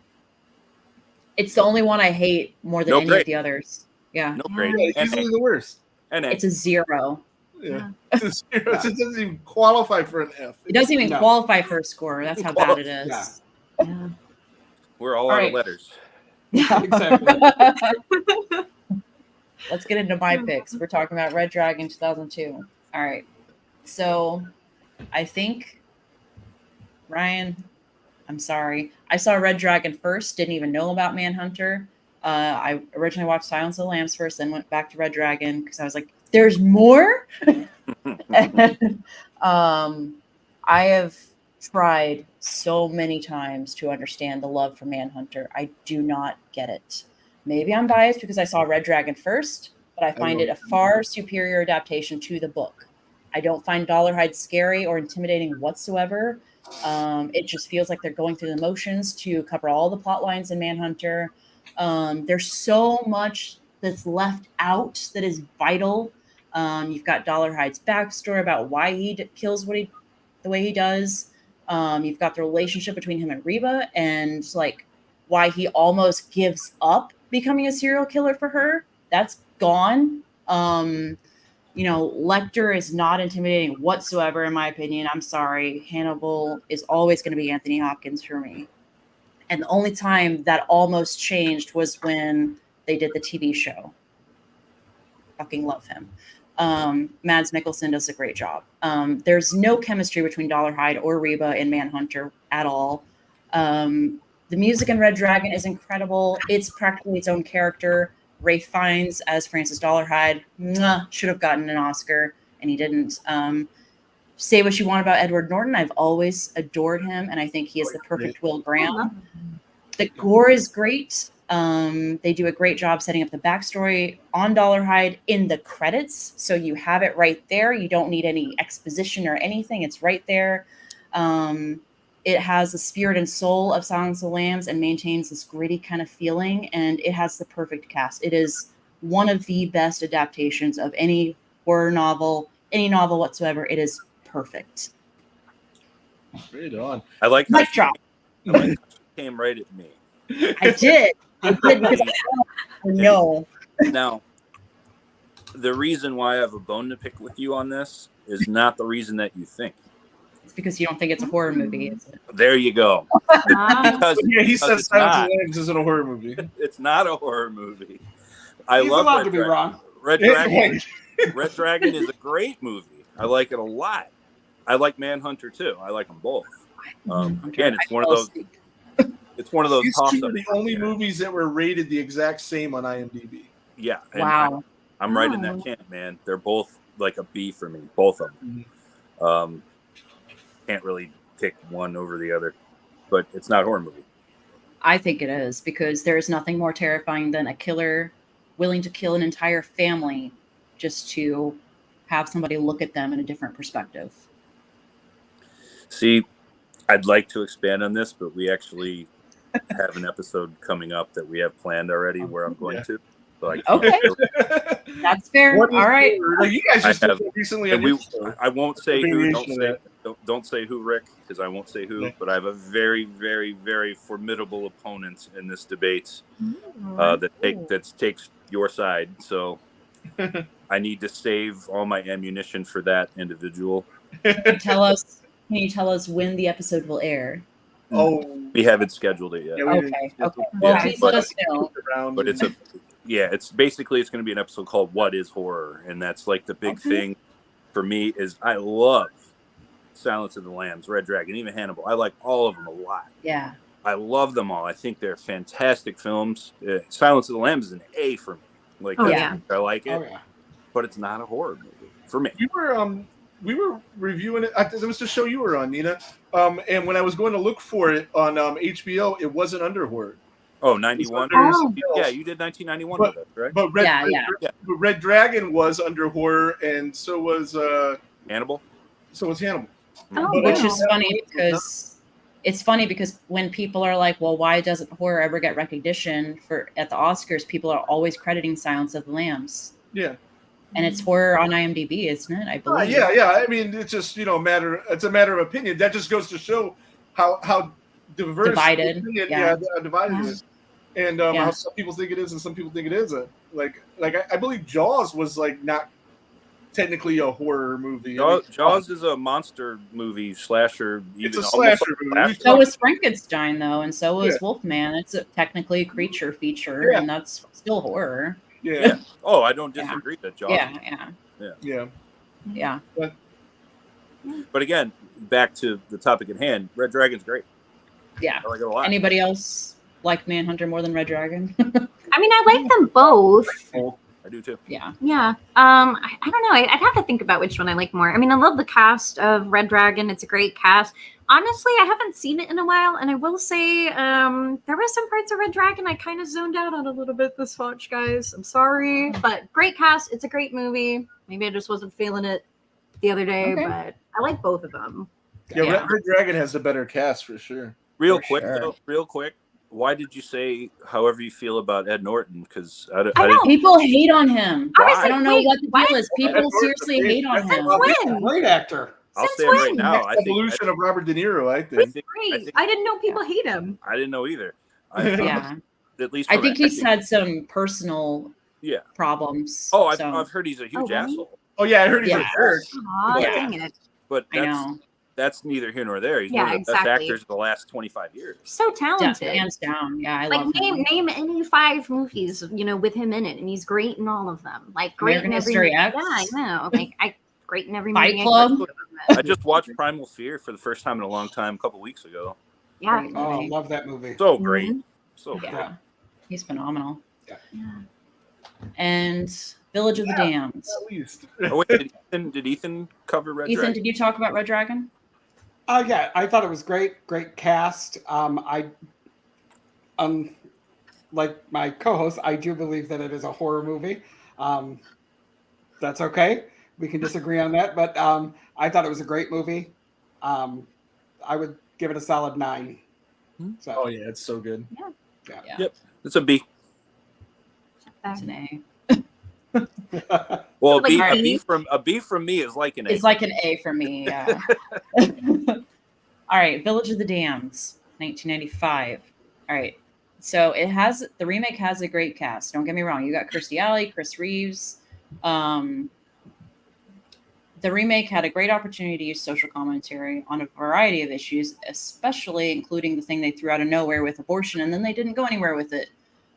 It's the only one I hate more than No any grade. of the others. Yeah. No grade. Yeah, easily the worst. NA. It's a 0. Yeah. It's a 0. It doesn't even qualify for an F. It doesn't even No. qualify for a score. That's how bad it is. Yeah. Yeah. We're all All out right. of letters. Yeah, exactly. Let's get into my picks. We're talking about Red Dragon 2002. All right. So I think, Ryan, I'm sorry. I saw Red Dragon first, didn't even know about Manhunter. I originally watched Silence of the Lambs first, then went back to Red Dragon because I was like, there's more? I have tried so many times to understand the love for Manhunter. I do not get it. Maybe I'm biased because I saw Red Dragon first, but I find it a far superior adaptation to the book. I don't find Dollarhide scary or intimidating whatsoever. It just feels like they're going through the motions to cover all the plot lines in Manhunter. There's so much that's left out that is vital. You've got Dollarhide's backstory about why he kills the way he does. You've got the relationship between him and Reba and like why he almost gives up becoming a serial killer for her. That's gone. Lecter is not intimidating whatsoever, in my opinion. I'm sorry. Hannibal is always going to be Anthony Hopkins for me. And the only time that almost changed was when they did the TV show. Fucking love him. Mads Mikkelsen does a great job. There's no chemistry between Dollarhide or Reba in Manhunter at all. The music in Red Dragon is incredible. It's practically its own character. Ray Fiennes as Francis Dollarhide should have gotten an Oscar, and he didn't. Say what you want about Edward Norton. I've always adored him, and I think he is the perfect Will Graham. The gore is great. They do a great job setting up the backstory on Dollarhide in the credits, so you have it right there. You don't need any exposition or anything. It's right there. It has the spirit and soul of Silence of the Lambs and maintains this gritty kind of feeling, and it has the perfect cast. It is one of the best adaptations of any horror novel, any novel whatsoever. It is perfect. Right on. I like Mic drop. how she came right at me. I did because I know. Now, the reason why I have a bone to pick with you on this is not the reason that you think. It's because you don't think it's a horror movie, is it? There you go. Because, Yeah, he said it's Silence not. of the Lambs isn't a horror movie. It's not a horror movie. He's love allowed Red to be Dragon. wrong. Red Dragon. Red Dragon is a great movie. I like it a lot. I like Manhunter too. I like them both. Again, it's one of those. It's one of those These toss-ups. two are the only movies that were rated the exact same on IMDb. Yeah. And Wow. I'm right in that camp, man. They're both like a B for me, both of them. Can't really pick one over the other, but it's not a horror movie. I think it is because there is nothing more terrifying than a killer willing to kill an entire family just to have somebody look at them in a different perspective. See, I'd like to expand on this, but we actually have an episode coming up that we have planned already where I'm going to. So Okay. That's fair. All right. You guys just I have- recently. And I won't say who. Variation of Don't say who, Rick, because I won't say who. But I have a very, very, very formidable opponent in this debate that takes your side. So I need to save all my ammunition for that individual. Can you tell us when the episode will air? Oh, We haven't scheduled it yet. yeah, we Okay. didn't- Well, yeah, please but- let us know. But it's it's basically it's going to be an episode called "What Is Horror," and that's like the big thing for me is I love Silence of the Lambs, Red Dragon, even Hannibal. I like all of them a lot. Yeah. I love them all. I think they're fantastic films. Silence of the Lambs is an A for me. Like, Oh, I like it, Oh yeah. but it's not a horror movie for me. We were reviewing it. It was the show you were on, Nina. And when I was going to look for it on HBO, it wasn't under horror. Oh, 91? Oh. Yeah, you did 1991 with us, right? But Red Dragon was under horror, and so was Hannibal? Hannibal. Oh, But Which wow. is funny because when people are like, well, why doesn't horror ever get recognition at the Oscars? People are always crediting Silence of the Lambs. Yeah. and it's horror on IMDb, isn't it? I believe. Yeah. I mean, it's just it's a matter of opinion. That just goes to show how diverse Divided. Divided it is, and how some people think it is and some people think it isn't. Like I believe Jaws was like not technically a horror movie. Jaws is a monster movie slasher. It's a slasher movie. So is Frankenstein, though, and so is Wolfman. It's technically a creature feature, and that's still horror. Yeah. Oh, I don't disagree that Jaws. Yeah. But again, back to the topic at hand. Red Dragon's great. Yeah. I like it a lot. Anybody else like Manhunter more than Red Dragon? I mean, I like them both. I do too. Yeah. I don't know. I'd have to think about which one I like more. I mean, I love the cast of Red Dragon. It's a great cast. Honestly, I haven't seen it in a while, and I will say there were some parts of Red Dragon I kind of zoned out on a little bit this watch, guys. I'm sorry, but great cast. It's a great movie. Maybe I just wasn't feeling it the other day, but I like both of them. Yeah. Red Dragon has the better cast for sure. Real quick, why did you say however you feel about Ed Norton? Because I didn't. People hate on him. I don't know what the deal is. People seriously hate on him. He's a great actor. I'll say it right now. I think evolution of Robert De Niro. I think. I didn't know people hate him. I didn't know either. At least I think he's had some personal problems. Oh, I've heard he's a huge asshole. Oh yeah, I heard he's a jerk. Dang it. But that's neither here nor there. He's one of the best actors of the last 25 years. So talented. Hands down. Yeah, I love him. Name any 5 movies, with him in it, and he's great in all of them. Like great American in every History movie. X. Yeah, I know. Like great in every Fight movie. Club. I just watched Primal Fear for the first time in a long time a couple weeks ago. Yeah. Oh, I love that movie. So great. So good. Yeah. He's phenomenal. Yeah. And Village of the Damned. At least. Oh, wait, did Ethan cover Red Dragon? Ethan, did you talk about Red Dragon? Yeah, I thought it was great cast. Like my co-host, I do believe that it is a horror movie. That's okay. We can disagree on that, but I thought it was a great movie. I would give it a solid 9. So. Oh yeah, it's so good. Yeah. Yep, it's a B. It's an A. Well, a B from me is like an A. It's like an A for me. Yeah. All right, Village of the Damned, 1995. All right, so the remake has a great cast. Don't get me wrong. You got Kirstie Alley, Chris Reeves. The remake had a great opportunity to use social commentary on a variety of issues, especially including the thing they threw out of nowhere with abortion, and then they didn't go anywhere with it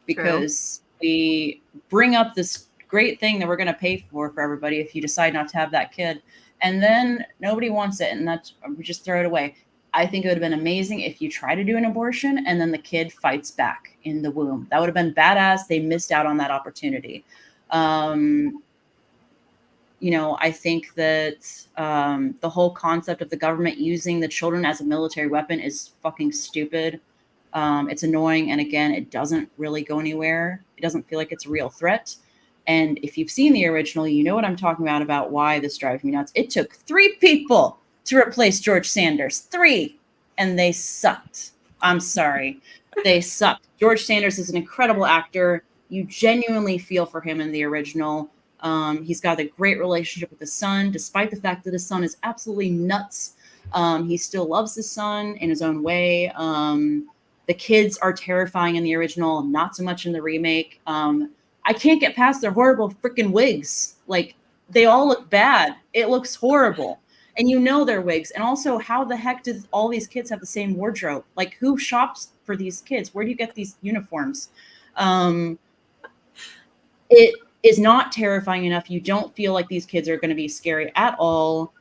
because we bring up this great thing that we're going to pay for everybody if you decide not to have that kid, and then nobody wants it, and we just throw it away. I think it would have been amazing if you try to do an abortion and then the kid fights back in the womb. That would have been badass. They missed out on that opportunity. I think that the whole concept of the government using the children as a military weapon is fucking stupid. It's annoying. And again, it doesn't really go anywhere. It doesn't feel like it's a real threat. And if you've seen the original, you know what I'm talking about why this drives me nuts. It took 3 people to replace George Sanders. 3. And they sucked. I'm sorry. They sucked. George Sanders is an incredible actor. You genuinely feel for him in the original. He's got a great relationship with his son, despite the fact that his son is absolutely nuts. He still loves his son in his own way. The kids are terrifying in the original, not so much in the remake. I can't get past their horrible freaking wigs. Like, they all look bad. It looks horrible. And they're wigs. And also, how the heck did all these kids have the same wardrobe? Like, who shops for these kids? Where do you get these uniforms? It is not terrifying enough. You don't feel like these kids are going to be scary at all.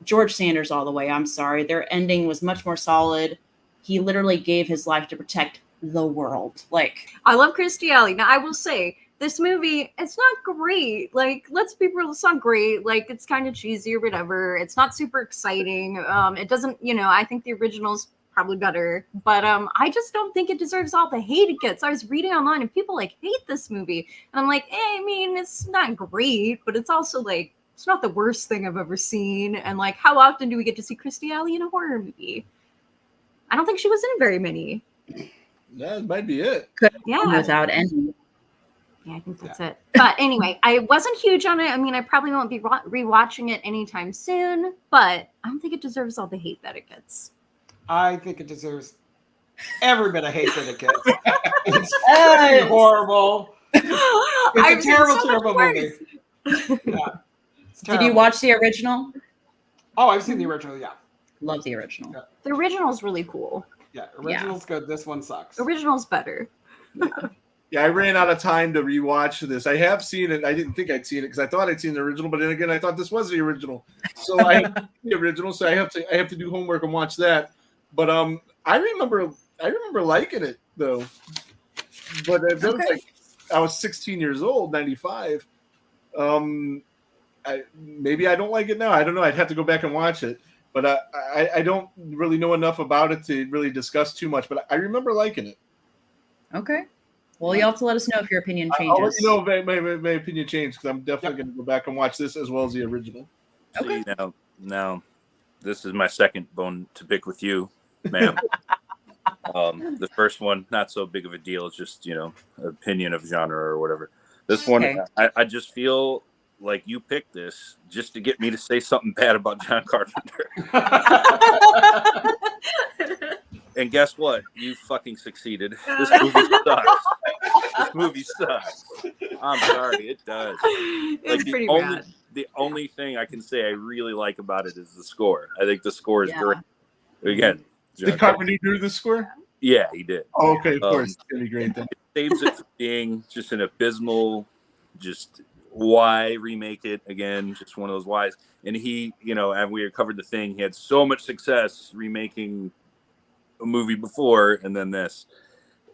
George Sanders all the way. I'm sorry. Their ending was much more solid. He literally gave his life to protect the world. Like, I love Kirstie Alley. Now, I will say, this movie, it's not great. Like, let's be real, it's not great. Like, it's kind of cheesy or whatever. It's not super exciting. It doesn't, I think the original's probably better. But I just don't think it deserves all the hate it gets. I was reading online and people, hate this movie. And I'm like, it's not great, but it's also, it's not the worst thing I've ever seen. And, how often do we get to see Kirstie Alley in a horror movie? I don't think she was in very many. That might be it. Without any. Yeah, I think that's it. But anyway, I wasn't huge on it. I mean, I probably won't be rewatching it anytime soon, but I don't think it deserves all the hate that it gets. I think it deserves every bit of hate that it gets. It's very horrible. It's a terrible, terrible movie. Yeah. Did you watch the original? Oh, I've seen the original, yeah. Love the original. Yeah. The original's really cool. Yeah, original's good. This one sucks. Original's better. Yeah, I ran out of time to rewatch this. I have seen it. I didn't think I'd seen it because I thought I'd seen the original, but then again, I thought this was the original. So I have the original, so I have to do homework and watch that. But I remember liking it though. But that was like I was 16 years old, 95. Maybe I don't like it now. I don't know. I'd have to go back and watch it. But I don't really know enough about it to really discuss too much. But I remember liking it. Okay. Well, you'll have to let us know if your opinion changes. I'll let you know if my opinion changed because I'm definitely going to go back and watch this as well as the original. Okay. See, now, this is my second bone to pick with you, ma'am. The first one, not so big of a deal. It's just, opinion of genre or whatever. This one, Okay. I just feel like you picked this just to get me to say something bad about John Carpenter. And guess what? You fucking succeeded. This movie sucks. This movie sucks. I'm sorry, it does. It's Like pretty bad. the only thing I can say I really like about it is the score. I think the score is Yeah. great. Again, Did John Carpenter do the score? yeah, he did. Oh, okay, of course. It's going to be great then. It saves it from being just an abysmal, just why remake it again? Just one of those whys. And he, and we covered the thing. He had so much success remaking a movie before, and then this.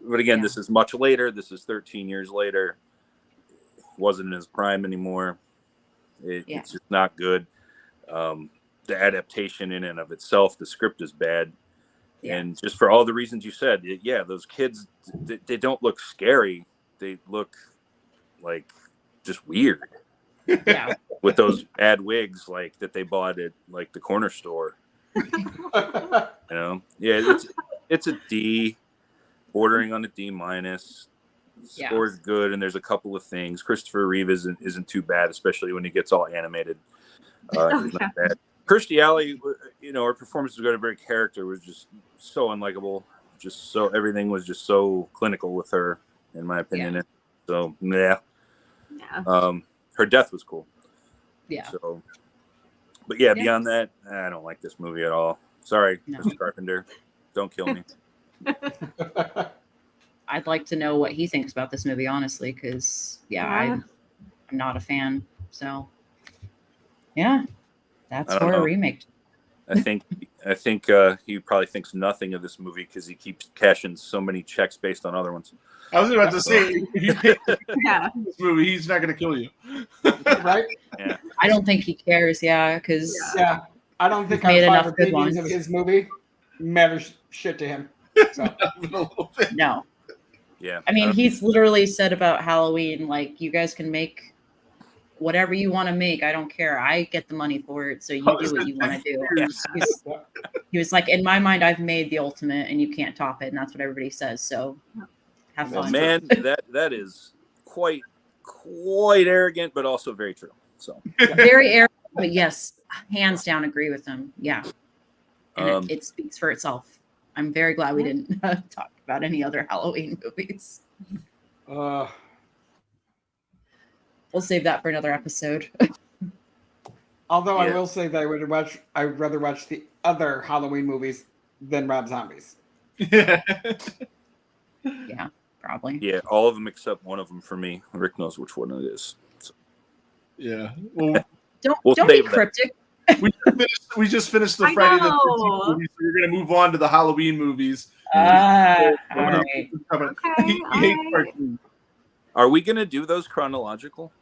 But again, this is much later. This is 13 years later. Wasn't in his prime anymore. It's just not good. The adaptation in and of itself, the script is bad. Yeah. And just for all the reasons you said, those kids, they don't look scary. They look like just weird. Yeah. With those bad wigs like that they bought at like the corner store. It's a D, bordering on a D minus. Score's good, and there's a couple of things. Christopher Reeve isn't too bad, especially when he gets all animated. He's not bad. Kirstie Alley, her performance was good. Her character was just so unlikable. Just so everything was just so clinical with her, in my opinion. Yeah. So her death was cool. Yeah. So, but beyond that, I don't like this movie at all. Sorry, No. Mr. Carpenter, don't kill me. I'd like to know what he thinks about this movie, honestly, because I'm not a fan. So, that's I don't for know. a remake. I think he probably thinks nothing of this movie because he keeps cashing so many checks based on other ones. I was about to say, if you pick this movie, he's not going to kill you. Right? Yeah. I don't think he cares. Because I don't think Made our enough 5 good opinions ones. of his movie matters shit to him. So no. Yeah. I mean, he's literally said about Halloween, like, you guys can make whatever you want to make. I don't care. I get the money for it, so you do what you want to do. He was like, in my mind, I've made the ultimate, and you can't top it, and that's what everybody says. So have fun. Man, that is quite arrogant, but also very true. So Very arrogant, but yes, hands down agree with him. Yeah. And it speaks for itself. I'm very glad we didn't talk about any other Halloween movies. We'll save that for another episode. although I will say that I'd rather watch the other Halloween movies than Rob Zombie's. Yeah, probably. Yeah, all of them except one of them for me. Rick knows which one it is. So. Yeah. Well, Don't be save that. cryptic. we just finished the Friday the 13th movie, so we're going to move on to the Halloween movies. All right. He hates cartoons. Are we going to do those chronological?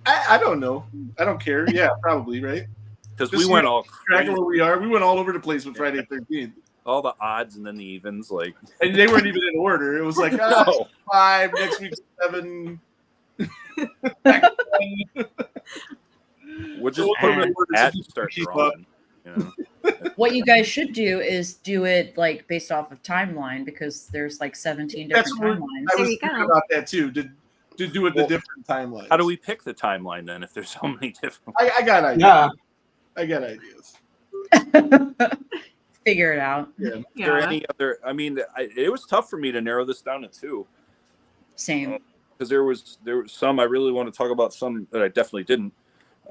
I don't know. I don't care. Yeah, probably, right? Because Just we went all Tracking crazy. where we are. We went all over the place with Friday the 13th. All the odds and then the evens, like And they weren't even in order. It was like, no. 5, next week 7. We'll just We'll put them put in them in hat order and start keep drawing. What you guys should do is do it like based off of timeline, because there's like 17 different That's what timelines. I There was you thinking go. about that too. to do with the different timelines. How do we pick the timeline then if there's so many different? I got ideas. Yeah. I got ideas. Figure it out. Yeah. Is there any other? I mean, it was tough for me to narrow this down to two. Same. Because there was some I really want to talk about, some that I definitely didn't.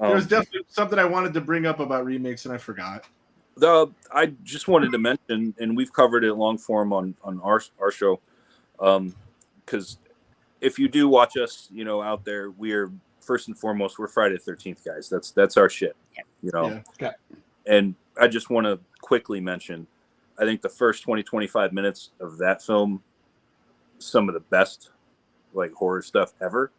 There was definitely something I wanted to bring up about remakes, and I forgot. I just wanted to mention, and we've covered it long form on our show, because if you do watch us, out there, we're first and foremost, we're Friday the 13th guys. That's our shit, Yeah. And I just want to quickly mention, I think the first 20-25 minutes of that film, some of the best like horror stuff ever.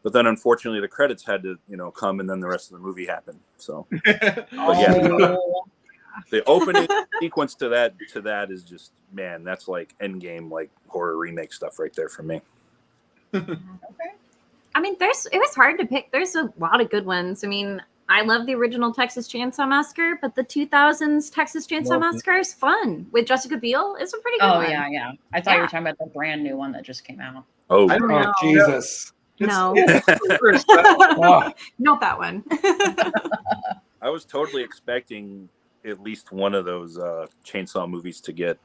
But then unfortunately the credits had to, come, and then the rest of the movie happened. So the opening sequence to that is just, man, that's like endgame, like horror remake stuff right there for me. Okay. I mean, it was hard to pick. There's a lot of good ones. I mean, I love the original Texas Chainsaw Massacre, but the 2000s Texas Chainsaw Massacre is fun with Jessica Biel. It's a pretty good one. Yeah. I thought you were talking about the brand new one that just came out. Oh, I don't know. Oh, Jesus. No. Oh. Not that one. I was totally expecting at least one of those Chainsaw movies to get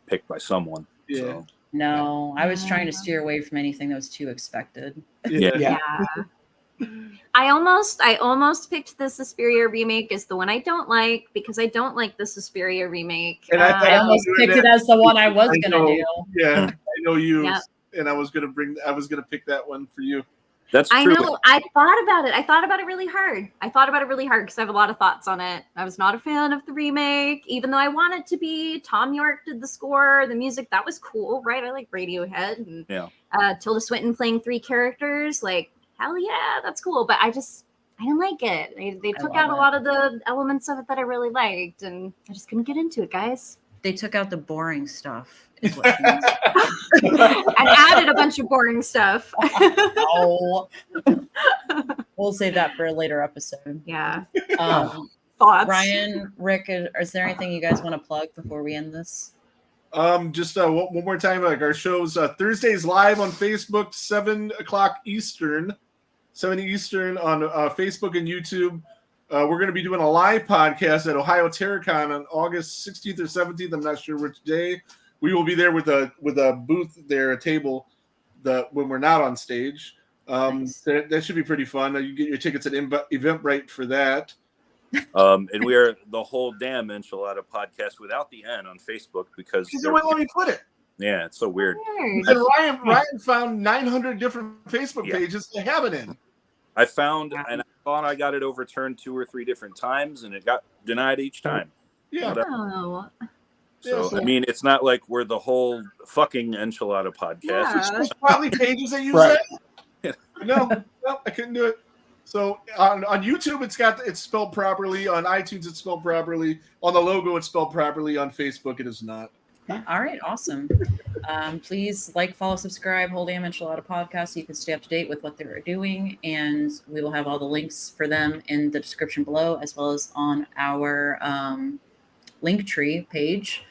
picked by someone. Yeah. So. No, I was trying to steer away from anything that was too expected. Yeah. I almost picked the Suspiria remake as the one I don't like, because I don't like the Suspiria remake. And I thought I almost picked it as the one I was gonna do. Yeah, I know you. Yep. And I was gonna pick that one for you. That's true. I know. I thought about it. I thought about it really hard because I have a lot of thoughts on it. I was not a fan of the remake, even though I want it to be. Tom York did the score, the music. That was cool, right? I like Radiohead and Tilda Swinton playing 3 characters. Like, hell yeah, that's cool. But I didn't like it. They took out a lot of the elements of it that I really liked, and I just couldn't get into it, guys. They took out the boring stuff. Is what she means. And added a bunch of boring stuff. Oh. We'll save that for a later episode. Yeah. Thoughts? Ryan, Rick, is there anything you guys want to plug before we end this? Just one more time, like our show's Thursdays live on Facebook, 7 o'clock Eastern, 7 Eastern on Facebook and YouTube. We're going to be doing a live podcast at Ohio TerraCon on August 16th or 17th. I'm not sure which day. We will be there with a booth there, a table, when we're not on stage. Nice. That should be pretty fun. You get your tickets at Eventbrite for that. And we are the Whole Damn Enchilada Podcast without the N on Facebook because They wouldn't let me put it. Yeah, it's so weird. And Ryan found 900 different Facebook pages to have it in. I found, and I thought I got it overturned 2 or 3 different times, and it got denied each time. Yeah. Oh. So, I mean, it's not like we're the whole fucking Enchilada Podcast. Yeah. There's probably pages that use that. No, I couldn't do it. So on YouTube, it's spelled properly. On iTunes, it's spelled properly. On the logo, it's spelled properly. On Facebook, it is not. All right, awesome. Please like, follow, subscribe, Whole Damn Enchilada Podcast so you can stay up to date with what they're doing. And we will have all the links for them in the description below, as well as on our Linktree page.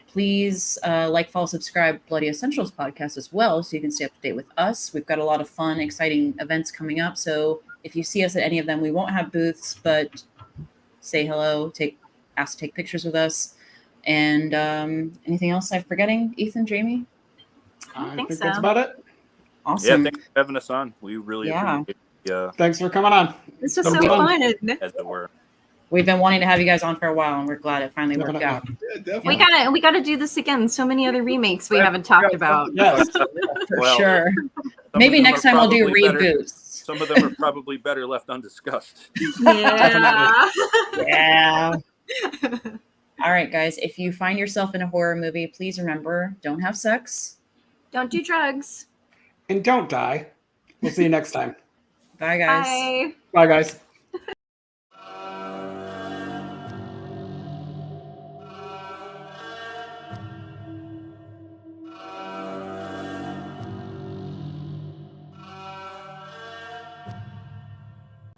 Please like, follow, subscribe Bloody Essentials Podcast as well so you can stay up to date with us. We've got a lot of fun, exciting events coming up. So if you see us at any of them, we won't have booths, but say hello, ask to take pictures with us. And anything else I'm forgetting, Ethan, Jamie? I think so. That's about it. Awesome. Yeah, thanks for having us on. We really appreciate it. Thanks for coming on. This was so fun. As it were. We've been wanting to have you guys on for a while, and we're glad it finally worked out. Yeah, definitely. We gotta do this again. So many other remakes we haven't talked about. Yes. For sure. Maybe next time we'll do reboots. Some of them are probably better left undiscussed. Yeah. Yeah. All right, guys. If you find yourself in a horror movie, please remember, don't have sex. Don't do drugs. And don't die. We'll see you next time. Bye, guys. Bye. Bye, guys.